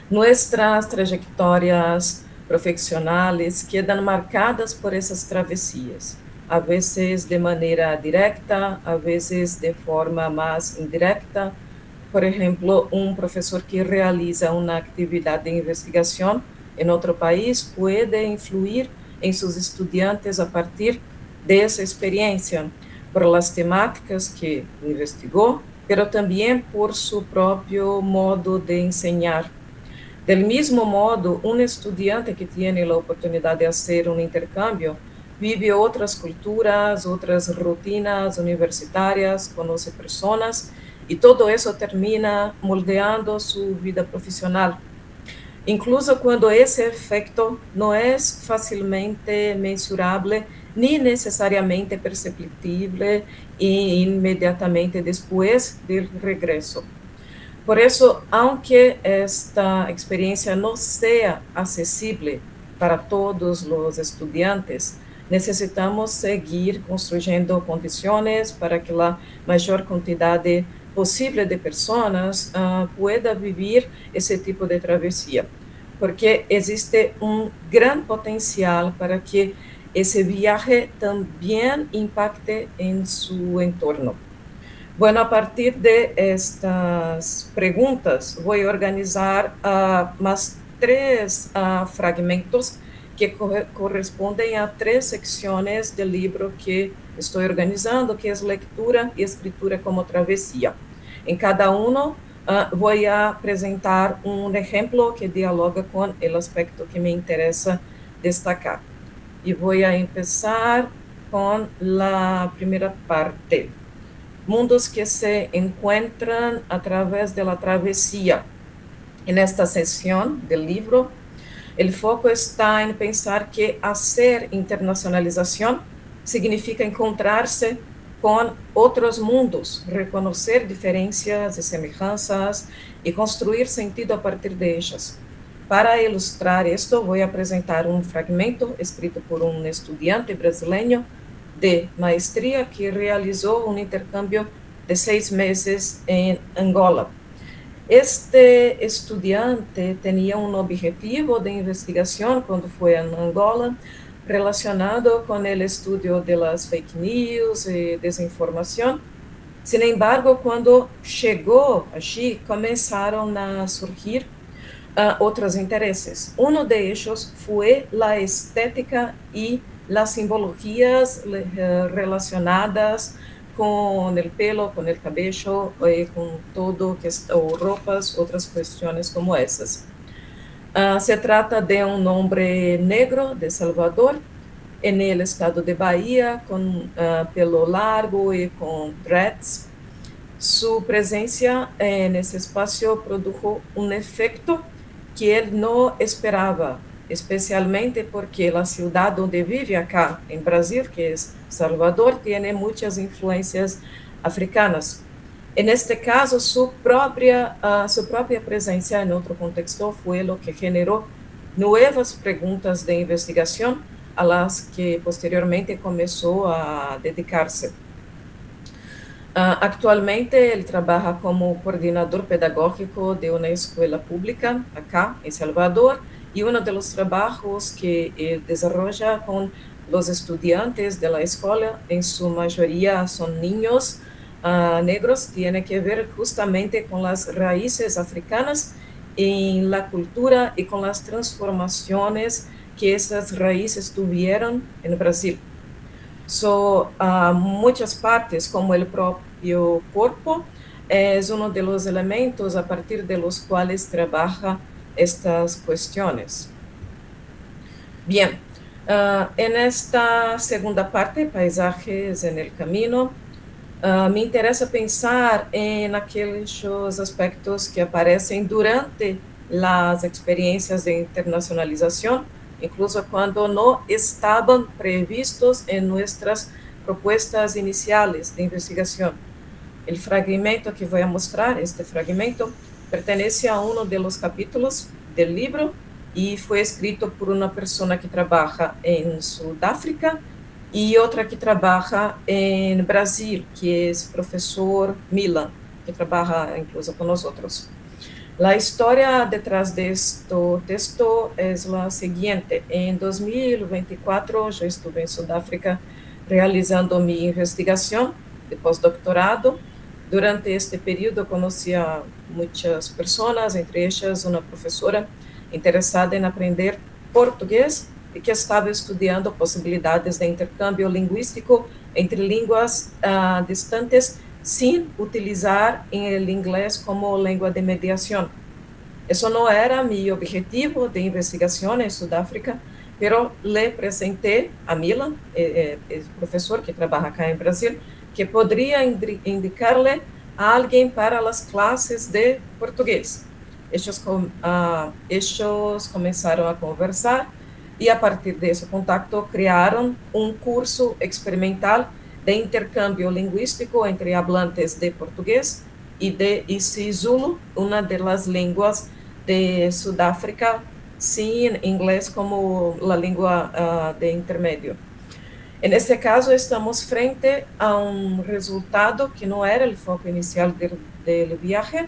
Nuestras trayectorias profesionales quedan marcadas por esas travesías, a veces de manera directa, a veces de forma más indirecta. Por ejemplo, un profesor que realiza una actividad de investigación en otro país puede influir en sus estudiantes a partir de esa experiencia, por las temáticas que investigó, pero también por su propio modo de enseñar. Del mismo modo, un estudiante que tiene la oportunidad de hacer un intercambio vive otras culturas, otras rutinas universitarias, conoce personas y todo eso termina moldeando su vida profesional. Incluso cuando ese efecto no es fácilmente mensurable ni necesariamente perceptible inmediatamente después del regreso. Por eso, aunque esta experiencia no sea accesible para todos los estudiantes, necesitamos seguir construyendo condiciones para que la mayor cantidad posible de personas pueda vivir ese tipo de travesía, porque existe un gran potencial para que ese viaje también impacte en su entorno. Bueno, a partir de estas preguntas, voy a organizar más 3 fragmentos que corresponden a 3 secciones del libro que estoy organizando, que es lectura y escritura como travesía. En cada uno voy a presentar un ejemplo que dialoga con el aspecto que me interesa destacar. Y voy a empezar con la primera parte. Mundos que se encuentran a través de la travesía. En esta sección del libro, el foco está en pensar que hacer internacionalización significa encontrarse con otros mundos, reconocer diferencias y semejanzas y construir sentido a partir de ellas. Para ilustrar esto, voy a presentar un fragmento escrito por un estudiante brasileño de maestría que realizó un intercambio de 6 meses en Angola. Este estudiante tenía un objetivo de investigación cuando fue a Angola relacionado con el estudio de las fake news y desinformación. Sin embargo, cuando llegó allí, comenzaron a surgir otros intereses. Uno de ellos fue la estética y las simbologías relacionadas con el pelo, con el cabello, con todo, o ropas, otras cuestiones como esas. Se trata de un hombre negro de Salvador, en el estado de Bahía, con pelo largo y con dreads. Su presencia en ese espacio produjo un efecto que él no esperaba, especialmente porque la ciudad donde vive acá, en Brasil, que es Salvador, tiene muchas influencias africanas. En este caso, su propia presencia en otro contexto fue lo que generó nuevas preguntas de investigación a las que posteriormente comenzó a dedicarse. Actualmente él trabaja como coordinador pedagógico de una escuela pública acá en Salvador, y uno de los trabajos que él desarrolla con los estudiantes de la escuela, en su mayoría son niños negros, tiene que ver justamente con las raíces africanas en la cultura y con las transformaciones que esas raíces tuvieron en Brasil. Muchas partes, como el propio cuerpo, es uno de los elementos a partir de los cuales trabaja estas cuestiones. Bien, en esta segunda parte, paisajes en el camino, me interesa pensar en aquellos aspectos que aparecen durante las experiencias de internacionalización, incluso cuando no estaban previstos en nuestras propuestas iniciales de investigación. El fragmento que voy a mostrar, este fragmento, pertenece a uno de los capítulos del libro y fue escrito por una persona que trabaja en Sudáfrica y otra que trabaja en Brasil, que es profesor Milan, que trabaja incluso con nosotros. La historia detrás de este texto es la siguiente. En 2024 yo estuve en Sudáfrica realizando mi investigación de postdoctorado. Durante este periodo conocí a muchas personas, entre ellas una profesora interesada en aprender portugués y que estaba estudiando posibilidades de intercambio lingüístico entre línguas distantes sin utilizar el inglés como lengua de mediación. Eso no era mi objetivo de investigación en Sudáfrica, pero le presenté a Milan, el profesor que trabaja acá en Brasil, que podría indicarle a alguien para las clases de portugués. Ellos comenzaron a conversar y a partir de ese contacto crearon un curso experimental de intercambio lingüístico entre hablantes de portugués y de isiZulu, una de las lenguas de Sudáfrica, sin inglés como la lengua de intermedio. En este caso, estamos frente a un resultado que no era el foco inicial del viaje,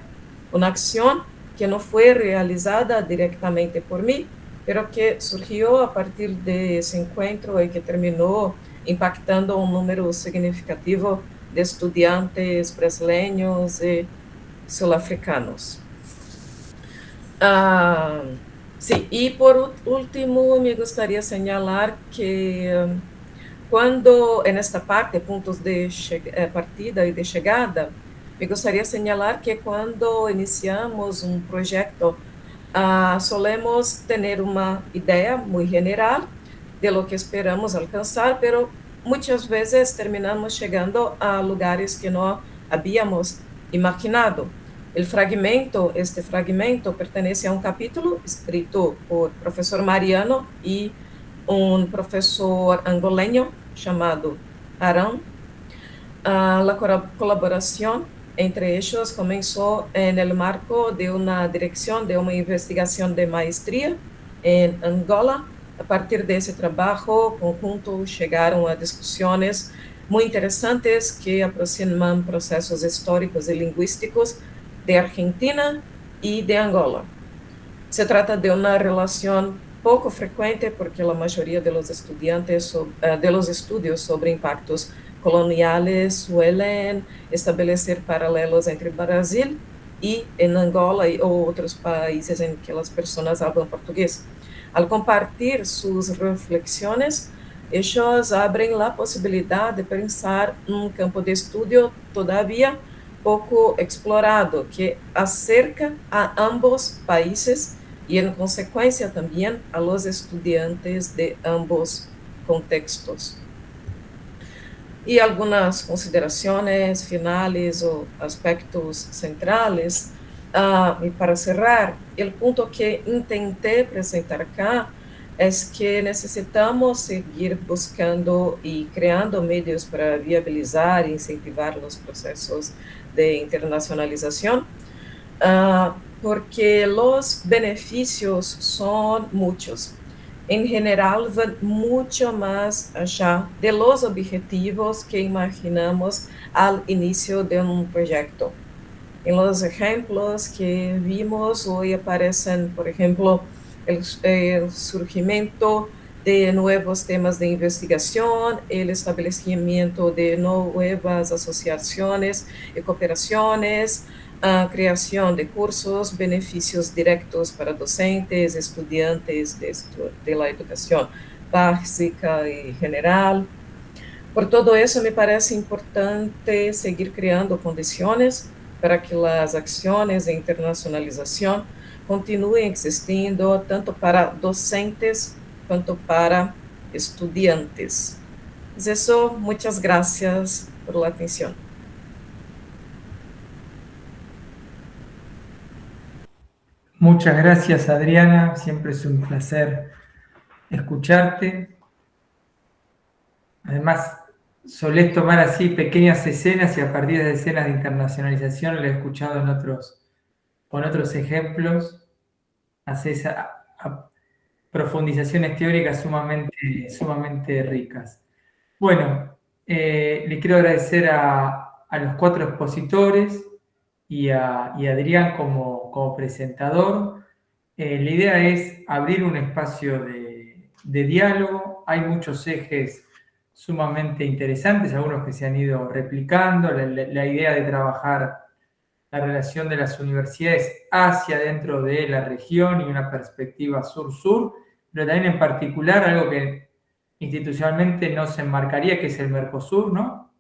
una acción que no fue realizada directamente por mí, pero que surgió a partir de ese encuentro y que terminó impactando un número significativo de estudiantes brasileños y sulafricanos. Sí, y por último, me gustaría señalar que cuando, en esta parte, puntos de partida y de chegada, me gustaría señalar que cuando iniciamos un proyecto, solemos tener una idea muy general de lo que esperamos alcanzar, pero muchas veces terminamos llegando a lugares que no habíamos imaginado. Este fragmento pertenece a un capítulo escrito por profesor Mariano y un profesor angoleño llamado Arão. La colaboración entre ellos comenzó en el marco de una dirección de una investigación de maestría en Angola. A partir de ese trabajo conjunto llegaron a discusiones muy interesantes que aproximan procesos históricos y lingüísticos de Argentina y de Angola. Se trata de una relación poco frecuente porque la mayoría de los estudiantes de los estudios sobre impactos coloniales suelen establecer paralelos entre Brasil y en Angola y otros países en que las personas hablan portugués. Al compartir sus reflexiones, ellos abren la posibilidad de pensar un campo de estudio todavía poco explorado que acerca a ambos países y en consecuencia también a los estudiantes de ambos contextos. Y algunas consideraciones finales o aspectos centrales. Y para cerrar, el punto que intenté presentar acá es que necesitamos seguir buscando y creando medios para viabilizar e incentivar los procesos de internacionalización, porque los beneficios son muchos. En general, van mucho más allá de los objetivos que imaginamos al inicio de un proyecto. En los ejemplos que vimos hoy aparecen, por ejemplo, el surgimiento de nuevos temas de investigación, el establecimiento de nuevas asociaciones y cooperaciones, creación de cursos, beneficios directos para docentes, estudiantes de la educación básica y general. Por todo eso, me parece importante seguir creando condiciones para que las acciones de internacionalización continúen existiendo tanto para docentes quanto para estudiantes. Es eso, muchas gracias por la atención. Muchas gracias, Adriana. Siempre es un placer escucharte. Además, solés tomar así pequeñas escenas y a partir de escenas de internacionalización, lo he escuchado con otros ejemplos. profundizaciones teóricas sumamente ricas. Bueno, le quiero agradecer a los 4 expositores y a Adrián como presentador. La idea es abrir un espacio de diálogo. Hay muchos ejes sumamente interesantes, algunos que se han ido replicando, la idea de trabajar la relación de las universidades hacia dentro de la región y una perspectiva sur-sur, pero también en particular algo que institucionalmente no se enmarcaría, que es el Mercosur, ¿no?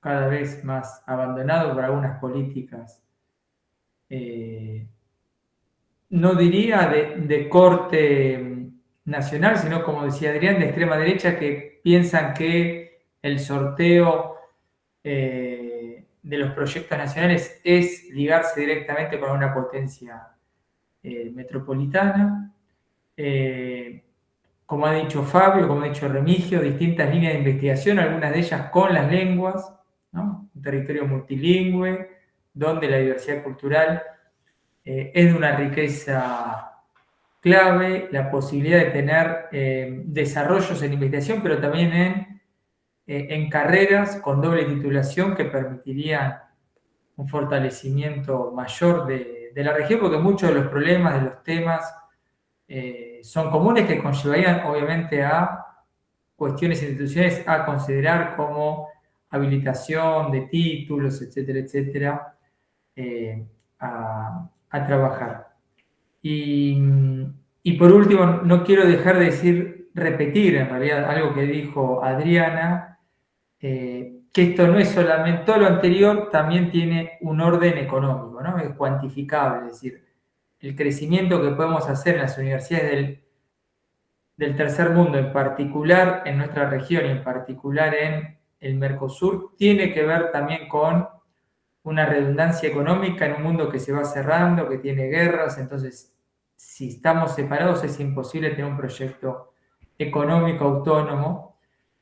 Cada vez más abandonado por algunas políticas, no diría de corte nacional, sino, como decía Adrián, de extrema derecha, que piensan que el sorteo de los proyectos nacionales es ligarse directamente con una potencia metropolitana. Como ha dicho Fabio, como ha dicho Remigio, distintas líneas de investigación, algunas de ellas con las lenguas, ¿no? Un territorio multilingüe, donde la diversidad cultural es de una riqueza clave, la posibilidad de tener desarrollos en investigación, pero también en carreras con doble titulación que permitirían un fortalecimiento mayor de la región, porque muchos de los problemas, de los temas, son comunes, que conllevarían obviamente a cuestiones institucionales a considerar, como habilitación de títulos, etcétera, etcétera, a trabajar. Y por último, no quiero dejar de repetir en realidad algo que dijo Adriana, que esto no es solamente, todo lo anterior también tiene un orden económico, ¿no? Es cuantificable, es decir, el crecimiento que podemos hacer en las universidades del tercer mundo, en particular en nuestra región y en particular en el Mercosur, tiene que ver también con una redundancia económica en un mundo que se va cerrando, que tiene guerras. Entonces, si estamos separados, es imposible tener un proyecto económico autónomo.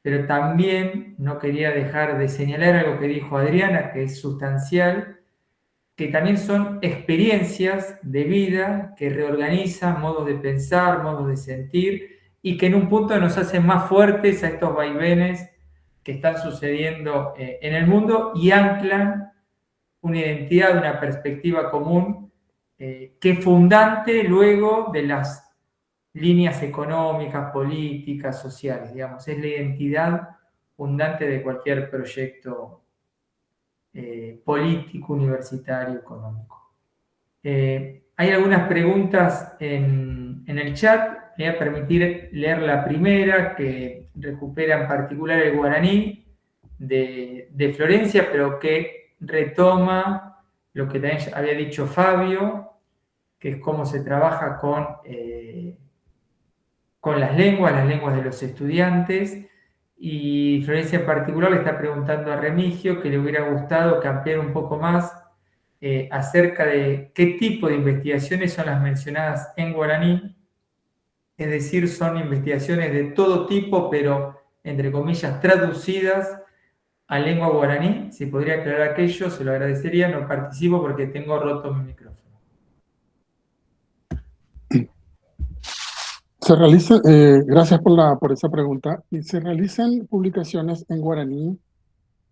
Pero también no quería dejar de señalar algo que dijo Adriana, que es sustancial, que también son experiencias de vida que reorganizan modos de pensar, modos de sentir, y que en un punto nos hacen más fuertes a estos vaivenes que están sucediendo en el mundo, y anclan una identidad, una perspectiva común, que es fundante luego de las líneas económicas, políticas, sociales, digamos. Es la identidad fundante de cualquier proyecto político, universitario, económico. Hay algunas preguntas en el chat. Me voy a permitir leer la primera, que recupera en particular el guaraní de Florencia, pero que retoma lo que también había dicho Fabio, que es cómo se trabaja con las lenguas de los estudiantes. Y Florencia en particular le está preguntando a Remigio que le hubiera gustado que ampliara un poco más acerca de qué tipo de investigaciones son las mencionadas en guaraní. Es decir, son investigaciones de todo tipo, pero, entre comillas, traducidas a lengua guaraní. Si podría aclarar aquello, se lo agradecería. No participo porque tengo roto mi micrófono. Gracias por esa pregunta. Se realizan publicaciones en guaraní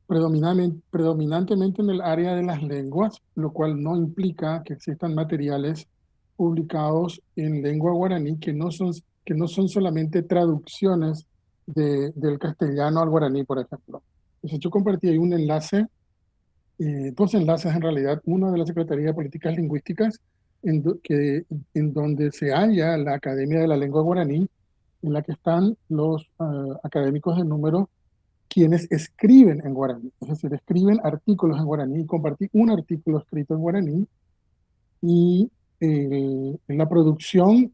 predominantemente en el área de las lenguas, lo cual no implica que existan materiales publicados en lengua guaraní que no son solamente traducciones del castellano al guaraní, por ejemplo. Entonces yo compartí ahí un enlace, 2 enlaces en realidad, uno de la Secretaría de Políticas Lingüísticas, en donde se halla la Academia de la Lengua Guaraní, en la que están los académicos de número quienes escriben en guaraní, es decir, escriben artículos en guaraní. Compartí un artículo escrito en guaraní, y la producción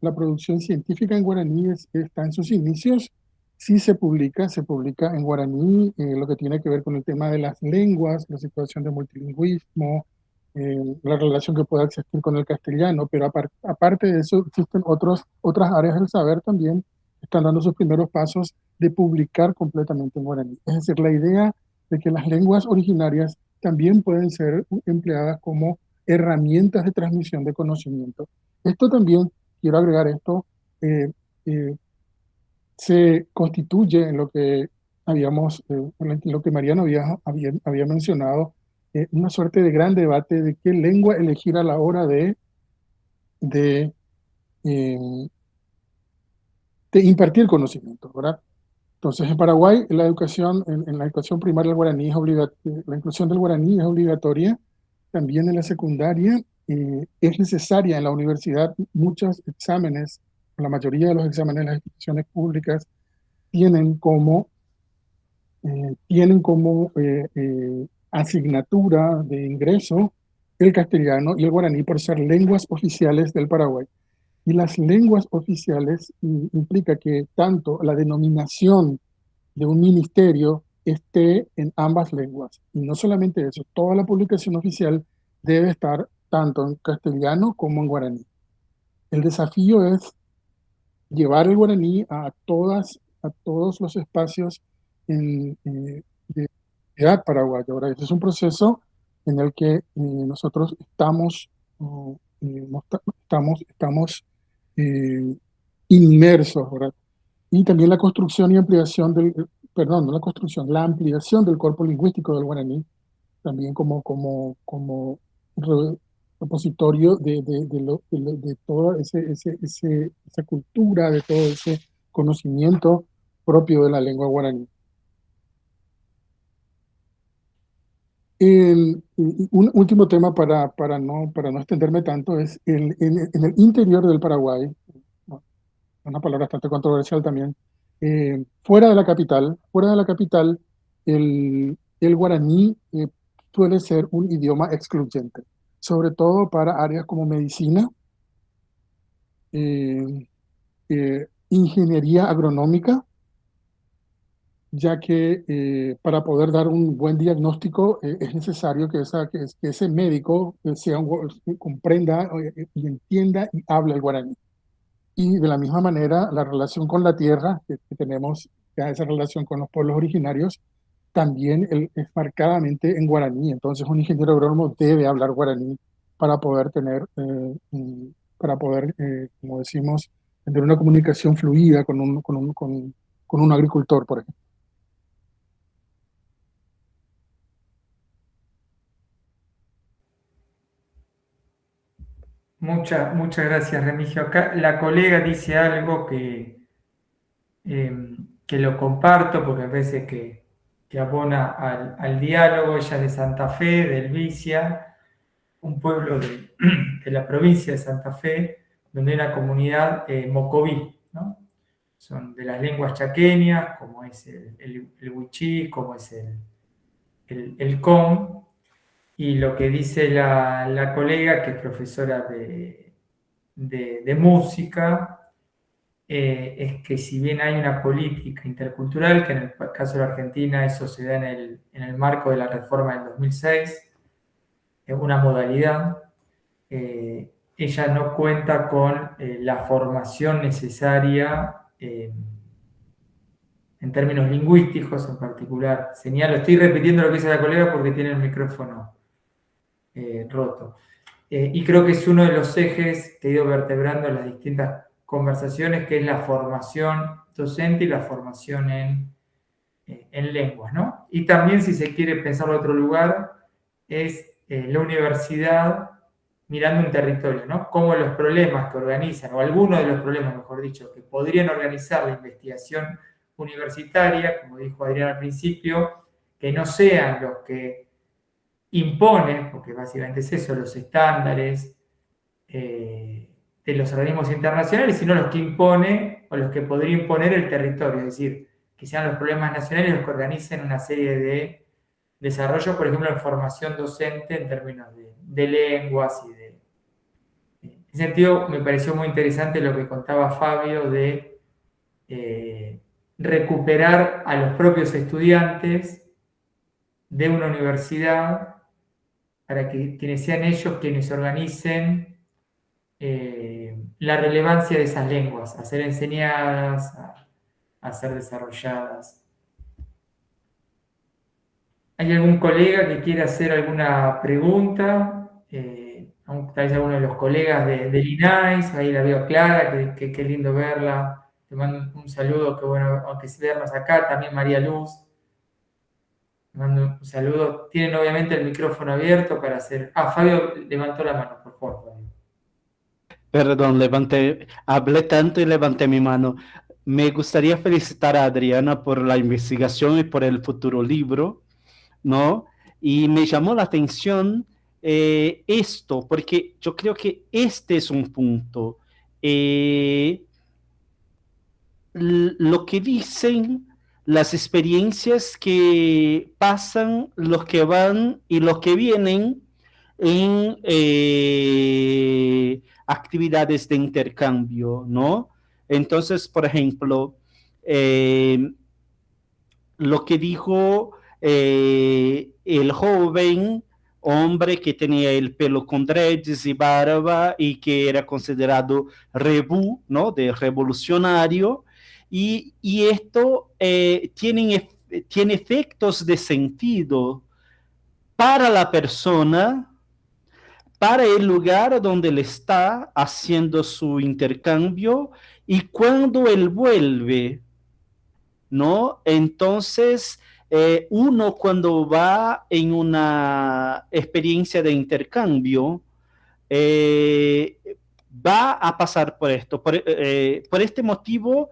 científica en guaraní está en sus inicios. Sí se publica en guaraní lo que tiene que ver con el tema de las lenguas, la situación de multilingüismo, la relación que pueda existir con el castellano, pero aparte de eso existen otras áreas del saber también que están dando sus primeros pasos de publicar completamente en guaraní. Es decir, la idea de que las lenguas originarias también pueden ser empleadas como herramientas de transmisión de conocimiento. Esto también, quiero agregar esto, se constituye en lo que en lo que Mariano había mencionado, una suerte de gran debate de qué lengua elegir a la hora de, eh, de impartir conocimiento, ¿verdad? Entonces, en Paraguay, en la educación primaria, el guaraní la inclusión del guaraní es obligatoria. También en la secundaria es necesaria en la universidad. Muchos exámenes, la mayoría de los exámenes de las instituciones públicas tienen como asignatura de ingreso el castellano y el guaraní por ser lenguas oficiales del Paraguay. Y las lenguas oficiales implica que tanto la denominación de un ministerio esté en ambas lenguas. Y no solamente eso, toda la publicación oficial debe estar tanto en castellano como en guaraní. El desafío es llevar el guaraní a todos los espacios de edad paraguaya. Ahora, este es un proceso en el que nosotros estamos inmersos, ¿verdad? Y también la construcción y ampliación no la construcción, la ampliación del cuerpo lingüístico del guaraní, también como repositorio de toda esa cultura, de todo ese conocimiento propio de la lengua guaraní. Un último tema para no extenderme tanto es en el interior del Paraguay, una palabra bastante controversial también, fuera de la capital, el guaraní suele ser un idioma excluyente, sobre todo para áreas como medicina, ingeniería agronómica, ya que para poder dar un buen diagnóstico es necesario que ese médico comprenda y entienda y hable el guaraní. Y de la misma manera, la relación con la tierra, que tenemos ya esa relación con los pueblos originarios, también es marcadamente en guaraní. Entonces, un ingeniero agrónomo debe hablar guaraní para poder como decimos, tener una comunicación fluida con un agricultor, por ejemplo. Muchas gracias, Remigio. Acá la colega dice algo que lo comparto porque a veces que abona al diálogo. Ella es de Santa Fe, del Vicia, un pueblo de la provincia de Santa Fe, donde hay una comunidad mocoví, ¿no? Son de las lenguas chaqueñas, como es el huichí, como es el com. Y lo que dice la colega, que es profesora de música, es que si bien hay una política intercultural, que en el caso de la Argentina eso se da en el marco de la reforma del 2006, es una modalidad, ella no cuenta con la formación necesaria en términos lingüísticos en particular. Señalo, estoy repitiendo lo que dice la colega porque tiene el micrófono roto. Y creo que es uno de los ejes que he ido vertebrando en las distintas conversaciones, que es la formación docente y la formación en lenguas, ¿no? Y también, si se quiere pensarlo en otro lugar, es la universidad mirando un territorio, ¿no? Cómo los problemas que organizan, o algunos de los problemas, mejor dicho, que podrían organizar la investigación universitaria, como dijo Adrián al principio, que no sean los que imponen, porque básicamente es eso, los estándares de los organismos internacionales, sino los que impone o los que podría imponer el territorio, es decir, que sean los problemas nacionales los que organicen una serie de desarrollos, por ejemplo, en formación docente en términos de lenguas y de... En ese sentido, me pareció muy interesante lo que contaba Fabio de recuperar a los propios estudiantes de una universidad para que quienes sean ellos quienes organicen la relevancia de esas lenguas, a ser enseñadas, a ser desarrolladas. ¿Hay algún colega que quiera hacer alguna pregunta? Tal vez alguno de los colegas del INAIS, ahí la veo clara, qué lindo verla. te mando un saludo, que bueno, aunque se vernos acá, también María Luz, te mando un saludo. Tienen obviamente el micrófono abierto para hacer... Ah, Fabio levantó la mano, por favor, Fabio. Perdón, hablé tanto y levanté mi mano. Me gustaría felicitar a Adriana por la investigación y por el futuro libro, ¿no? Y me llamó la atención esto, porque yo creo que este es un punto. Lo que dicen, las experiencias que pasan, los que van y los que vienen en actividades de intercambio, ¿no? Entonces, por ejemplo, lo que dijo el joven hombre que tenía el pelo con dreads y barba y que era considerado rebú, ¿no? De revolucionario. Y esto tiene efectos de sentido para la persona, para el lugar donde él está haciendo su intercambio y cuando él vuelve, ¿no? Entonces, uno cuando va en una experiencia de intercambio, eh, va a pasar por esto. Por este motivo,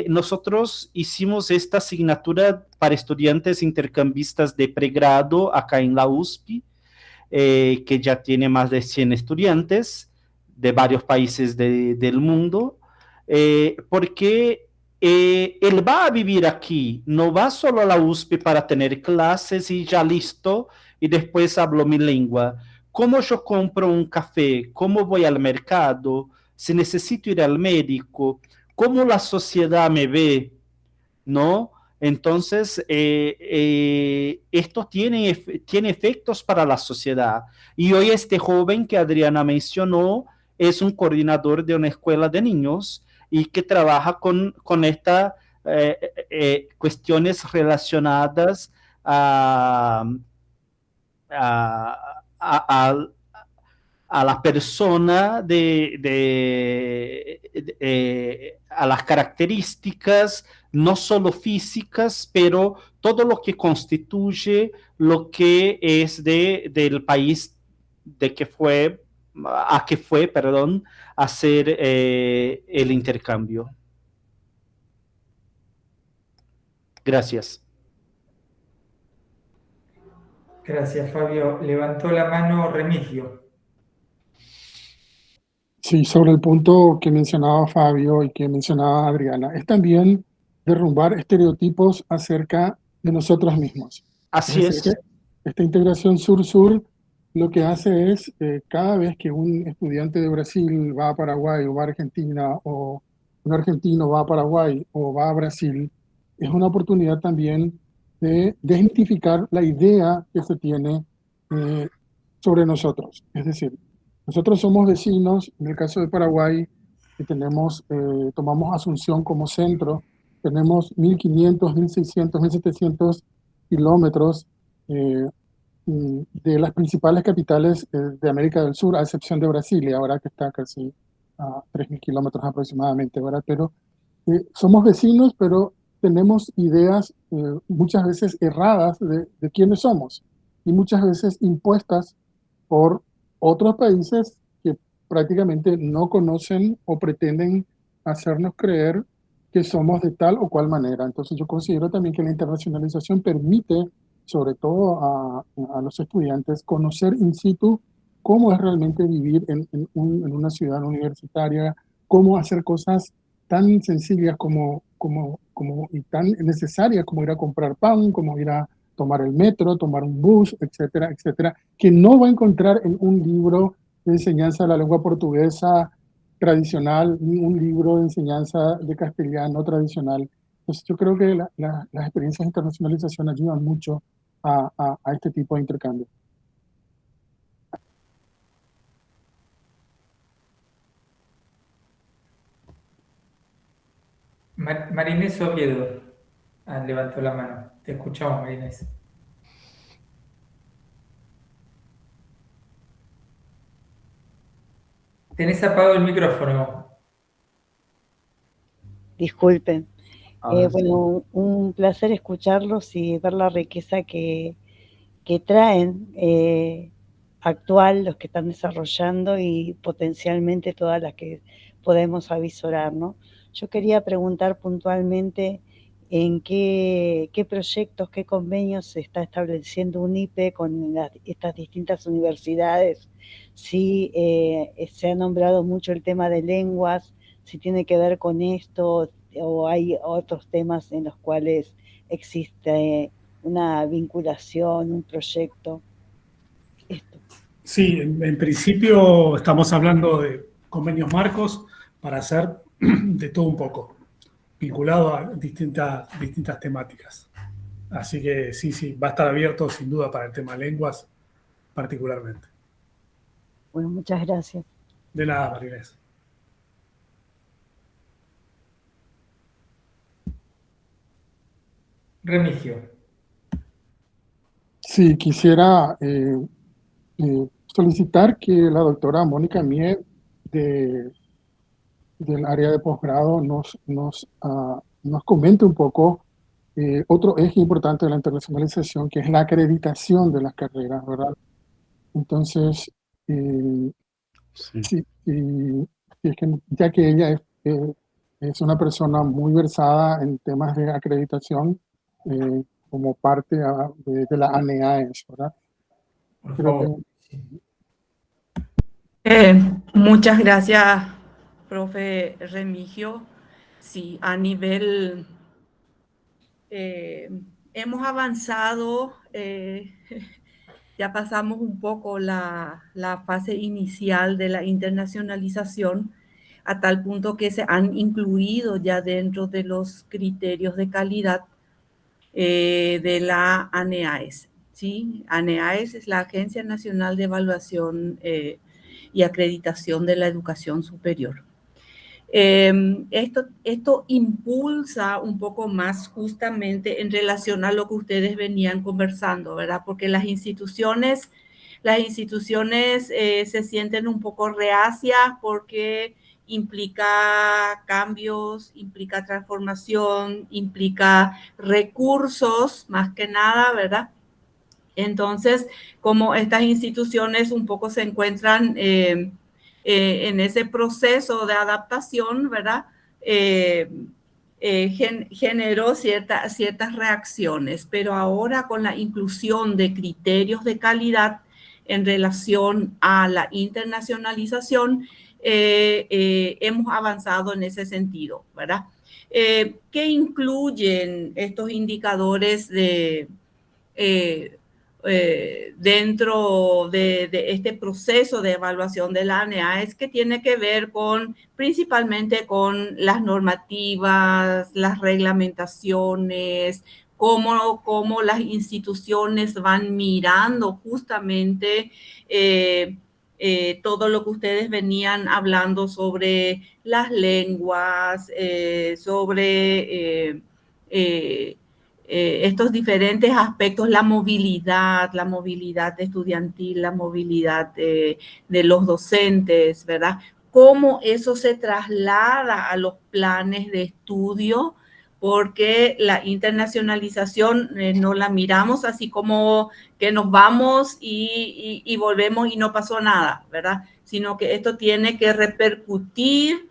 nosotros hicimos esta asignatura para estudiantes intercambistas de pregrado acá en la USP, que ya tiene más de 100 estudiantes de varios países del mundo, porque él va a vivir aquí, no va solo a la USP para tener clases y ya listo, y después hablo mi lengua. ¿Cómo yo compro un café? ¿Cómo voy al mercado? Si necesito ir al médico, ¿cómo la sociedad me ve? ¿No? Entonces, esto tiene efectos para la sociedad. Y hoy este joven que Adriana mencionó es un coordinador de una escuela de niños y que trabaja con estas cuestiones relacionadas a, a, a, a la persona a las características no solo físicas, pero todo lo que constituye lo que es del país de que fue, perdón, hacer el intercambio. Gracias. Gracias, Fabio. Levantó la mano Remigio. Sí, sobre el punto que mencionaba Fabio y que mencionaba Adriana, es también derrumbar estereotipos acerca de nosotros mismos. Es Así decir, es. esta integración sur-sur lo que hace es, cada vez que un estudiante de Brasil va a Paraguay o va a Argentina, o un argentino va a Paraguay o va a Brasil, es una oportunidad también de desmitificar la idea que se tiene sobre nosotros. Es decir, nosotros somos vecinos, en el caso de Paraguay, que tomamos Asunción como centro, tenemos 1500, 1600, 1700 kilómetros de las principales capitales de América del Sur, a excepción de Brasil, y ahora que está casi a 3000 kilómetros aproximadamente, ¿verdad? Pero somos vecinos, pero tenemos ideas muchas veces erradas de quiénes somos y muchas veces impuestas por otros países que prácticamente no conocen o pretenden hacernos creer que somos de tal o cual manera. Entonces yo considero también que la internacionalización permite, sobre todo a los estudiantes, conocer in situ cómo es realmente vivir en una ciudad universitaria, cómo hacer cosas tan sencillas y tan necesarias como ir a comprar pan, como ir a tomar el metro, tomar un bus, etcétera, etcétera, que no va a encontrar en un libro de enseñanza de la lengua portuguesa tradicional, ni un libro de enseñanza de castellano tradicional. Entonces yo creo que las experiencias de internacionalización ayudan mucho a este tipo de intercambio. Marinés Oviedo levantó la mano. Te escuchamos, Marinés. Tenés apagado el micrófono. Disculpen. Ah, Bueno, un placer escucharlos y ver la riqueza que traen actual, los que están desarrollando y potencialmente todas las que podemos avisorar, ¿no? Yo quería preguntar puntualmente en qué proyectos, qué convenios se está estableciendo UNIPE con estas distintas universidades, si se ha nombrado mucho el tema de lenguas, si tiene que ver con esto o hay otros temas en los cuales existe una vinculación, un proyecto. Esto. Sí, en principio estamos hablando de convenios marcos para hacer de todo un poco, vinculado a distintas temáticas. Así que sí, va a estar abierto sin duda para el tema lenguas particularmente. Bueno, muchas gracias. De nada, Marinés. Remigio. Sí, quisiera solicitar que la doctora Mónica Mier del área de posgrado nos comente un poco otro eje importante de la internacionalización, que es la acreditación de las carreras, ¿verdad? Entonces, sí. sí, y es que ya que ella es una persona muy versada en temas de acreditación como parte de la ANEAES, ¿verdad? Por Creo favor. que Muchas gracias, profe Remigio. Sí, a nivel, hemos avanzado, ya pasamos un poco la fase inicial de la internacionalización, a tal punto que se han incluido ya dentro de los criterios de calidad de la ANEAES. ¿Sí? ANEAES es la Agencia Nacional de Evaluación y Acreditación de la Educación Superior. Esto impulsa un poco más justamente en relación a lo que ustedes venían conversando, ¿verdad? Porque las instituciones se sienten un poco reacias porque implica cambios, implica transformación, implica recursos, más que nada, ¿verdad? Entonces, como estas instituciones un poco se encuentran en ese proceso de adaptación, ¿verdad? Generó ciertas reacciones, pero ahora con la inclusión de criterios de calidad en relación a la internacionalización, hemos avanzado en ese sentido, ¿verdad? ¿Qué incluyen estos indicadores dentro de este proceso de evaluación de la ANEAES, que tiene que ver principalmente con las normativas, las reglamentaciones, cómo las instituciones van mirando justamente todo lo que ustedes venían hablando sobre las lenguas, sobre estos diferentes aspectos, la movilidad estudiantil, la movilidad de los docentes, ¿verdad? Cómo eso se traslada a los planes de estudio, porque la internacionalización no la miramos así como que nos vamos y volvemos y no pasó nada, ¿verdad? Sino que esto tiene que repercutir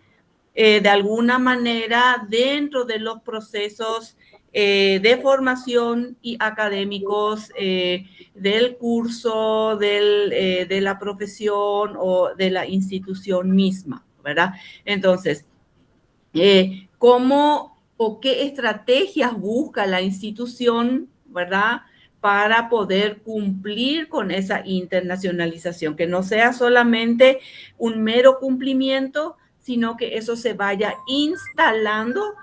de alguna manera dentro de los procesos de formación y académicos del curso, de la profesión o de la institución misma, ¿verdad? Entonces, ¿cómo o qué estrategias busca la institución, ¿verdad?, para poder cumplir con esa internacionalización, que no sea solamente un mero cumplimiento, sino que eso se vaya instalando,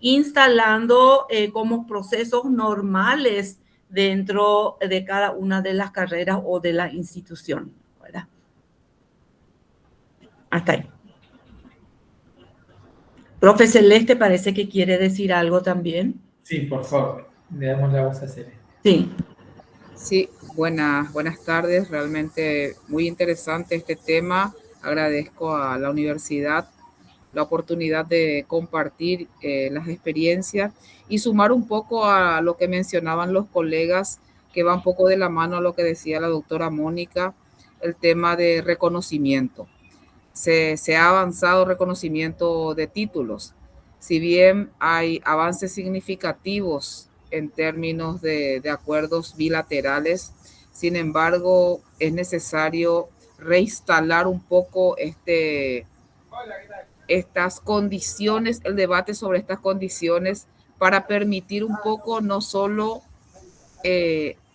instalando como procesos normales dentro de cada una de las carreras o de la institución, ¿verdad? Hasta ahí. Profe Celeste parece que quiere decir algo también. Sí, por favor, le damos la voz a Celeste. Sí. Sí, buenas tardes. Realmente muy interesante este tema. agradezco a la universidad la oportunidad de compartir las experiencias y sumar un poco a lo que mencionaban los colegas, que va un poco de la mano a lo que decía la doctora Mónica, el tema de reconocimiento. Se ha avanzado reconocimiento de títulos. Si bien hay avances significativos en términos de acuerdos bilaterales, sin embargo, es necesario reinstalar un poco estas condiciones, el debate sobre estas condiciones, para permitir un poco no solo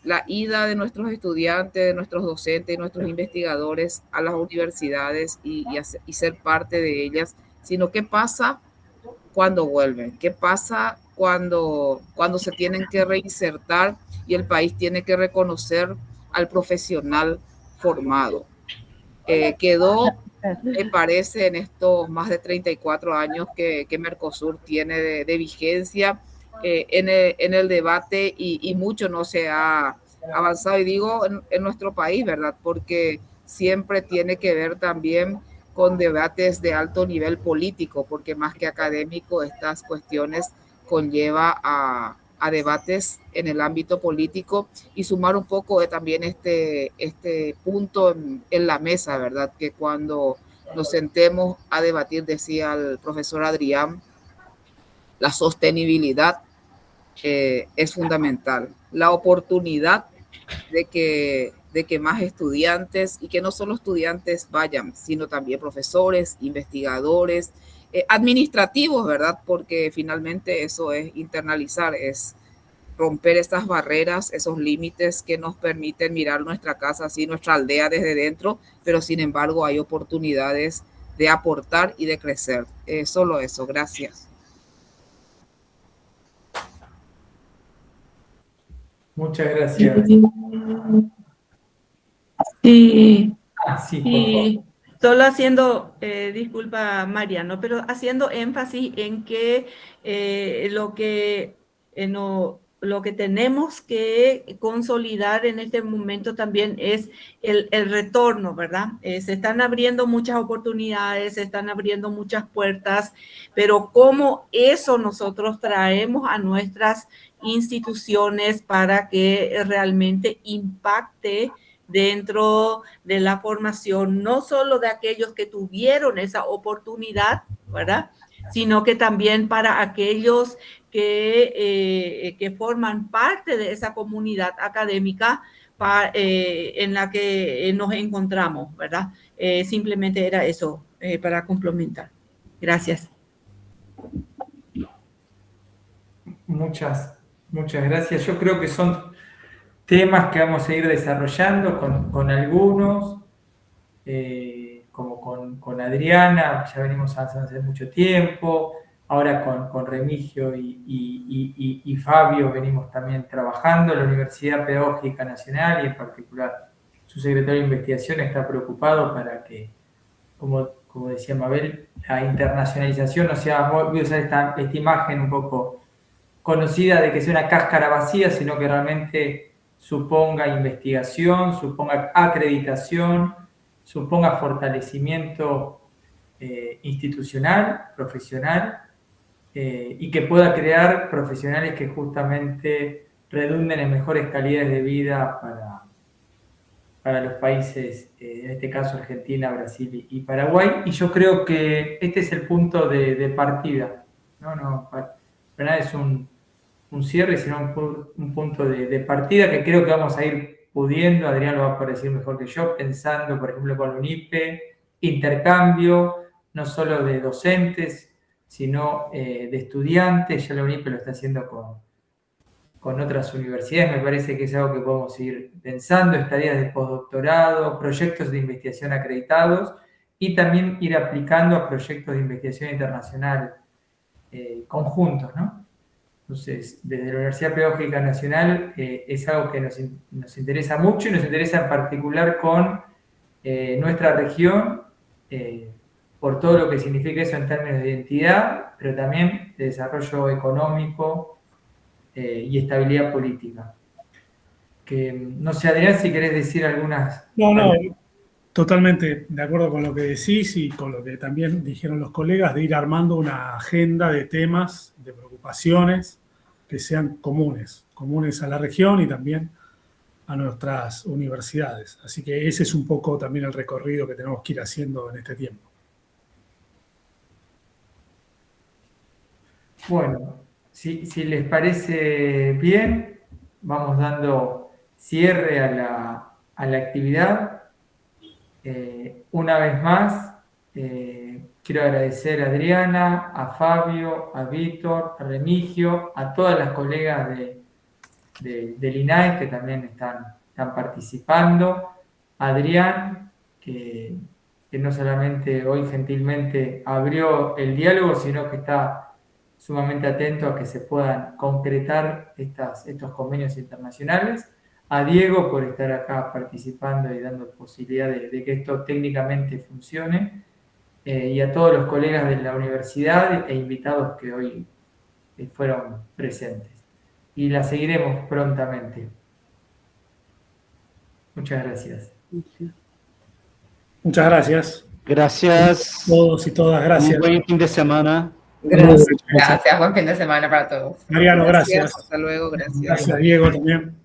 la ida de nuestros estudiantes, de nuestros docentes, de nuestros investigadores a las universidades y ser parte de ellas, sino qué pasa cuando vuelven, qué pasa cuando se tienen que reinsertar y el país tiene que reconocer al profesional formado. Quedó, me parece, en estos más de 34 años que Mercosur tiene de vigencia en el debate y mucho no se ha avanzado, y digo en nuestro país, ¿verdad? Porque siempre tiene que ver también con debates de alto nivel político, porque más que académico, estas cuestiones conlleva a debates en el ámbito político, y sumar un poco de también este punto en la mesa, ¿verdad? Que cuando nos sentemos a debatir, decía el profesor Adrián, la sostenibilidad es fundamental. La oportunidad de que más estudiantes, y que no solo estudiantes vayan, sino también profesores, investigadores, administrativos, ¿verdad? Porque finalmente eso es internalizar, es romper estas barreras, esos límites que nos permiten mirar nuestra casa, así nuestra aldea desde dentro, pero sin embargo hay oportunidades de aportar y de crecer. Solo eso, gracias. Muchas gracias. Sí, Sí, por favor. y solo haciendo, disculpa Mariano, pero haciendo énfasis en que lo que tenemos que consolidar en este momento también es el retorno, ¿verdad? Se están abriendo muchas oportunidades, se están abriendo muchas puertas, pero cómo eso nosotros traemos a nuestras instituciones para que realmente impacte dentro de la formación, no solo de aquellos que tuvieron esa oportunidad, ¿verdad? Sino que también para aquellos que forman parte de esa comunidad académica en la que nos encontramos, ¿verdad? Simplemente era eso para complementar. Gracias. Muchas gracias. Yo creo que son temas que vamos a ir desarrollando con algunos, como con Adriana, ya venimos avanzando hace mucho tiempo, ahora con Remigio y Fabio venimos también trabajando. La Universidad Pedagógica Nacional, y en particular su secretario de investigación, está preocupado para que, como decía Mabel, la internacionalización no sea, voy a usar esta imagen un poco conocida de que sea una cáscara vacía, sino que realmente suponga investigación, suponga acreditación, suponga fortalecimiento institucional, profesional, y que pueda crear profesionales que justamente redunden en mejores calidades de vida para los países, en este caso Argentina, Brasil y Paraguay. Y yo creo que este es el punto de partida. No, para nada es un cierre, sino un punto de partida que creo que vamos a ir pudiendo. Adrián lo va a poder decir mejor que yo, pensando, por ejemplo, con la UNIPE, intercambio, no solo de docentes, sino de estudiantes. Ya la UNIPE lo está haciendo con otras universidades. Me parece que es algo que podemos ir pensando, estadías de postdoctorado, proyectos de investigación acreditados, y también ir aplicando a proyectos de investigación internacional conjuntos, ¿no? Entonces, desde la Universidad Pedagógica Nacional es algo que nos interesa mucho, y nos interesa en particular con nuestra región, por todo lo que significa eso en términos de identidad, pero también de desarrollo económico y estabilidad política. Que, no sé, Adrián, si querés decir algunas... No, Totalmente de acuerdo con lo que decís y con lo que también dijeron los colegas, de ir armando una agenda de temas, de preocupaciones que sean comunes a la región y también a nuestras universidades. Así que ese es un poco también el recorrido que tenemos que ir haciendo en este tiempo. Bueno, si les parece bien, vamos dando cierre a la actividad. Una vez más, quiero agradecer a Adriana, a Fabio, a Víctor, a Remigio, a todas las colegas del INAE que también están participando, a Adrián, que no solamente hoy gentilmente abrió el diálogo, sino que está sumamente atento a que se puedan concretar estos convenios internacionales, a Diego por estar acá participando y dando posibilidad de que esto técnicamente funcione, y a todos los colegas de la universidad e invitados que hoy fueron presentes. Y la seguiremos prontamente. Muchas gracias. Muchas gracias. Gracias. Todos y todas, gracias. Un buen fin de semana. Gracias. Buen fin de semana para todos. Mariano, gracias. Hasta luego, gracias. Gracias, Diego, también.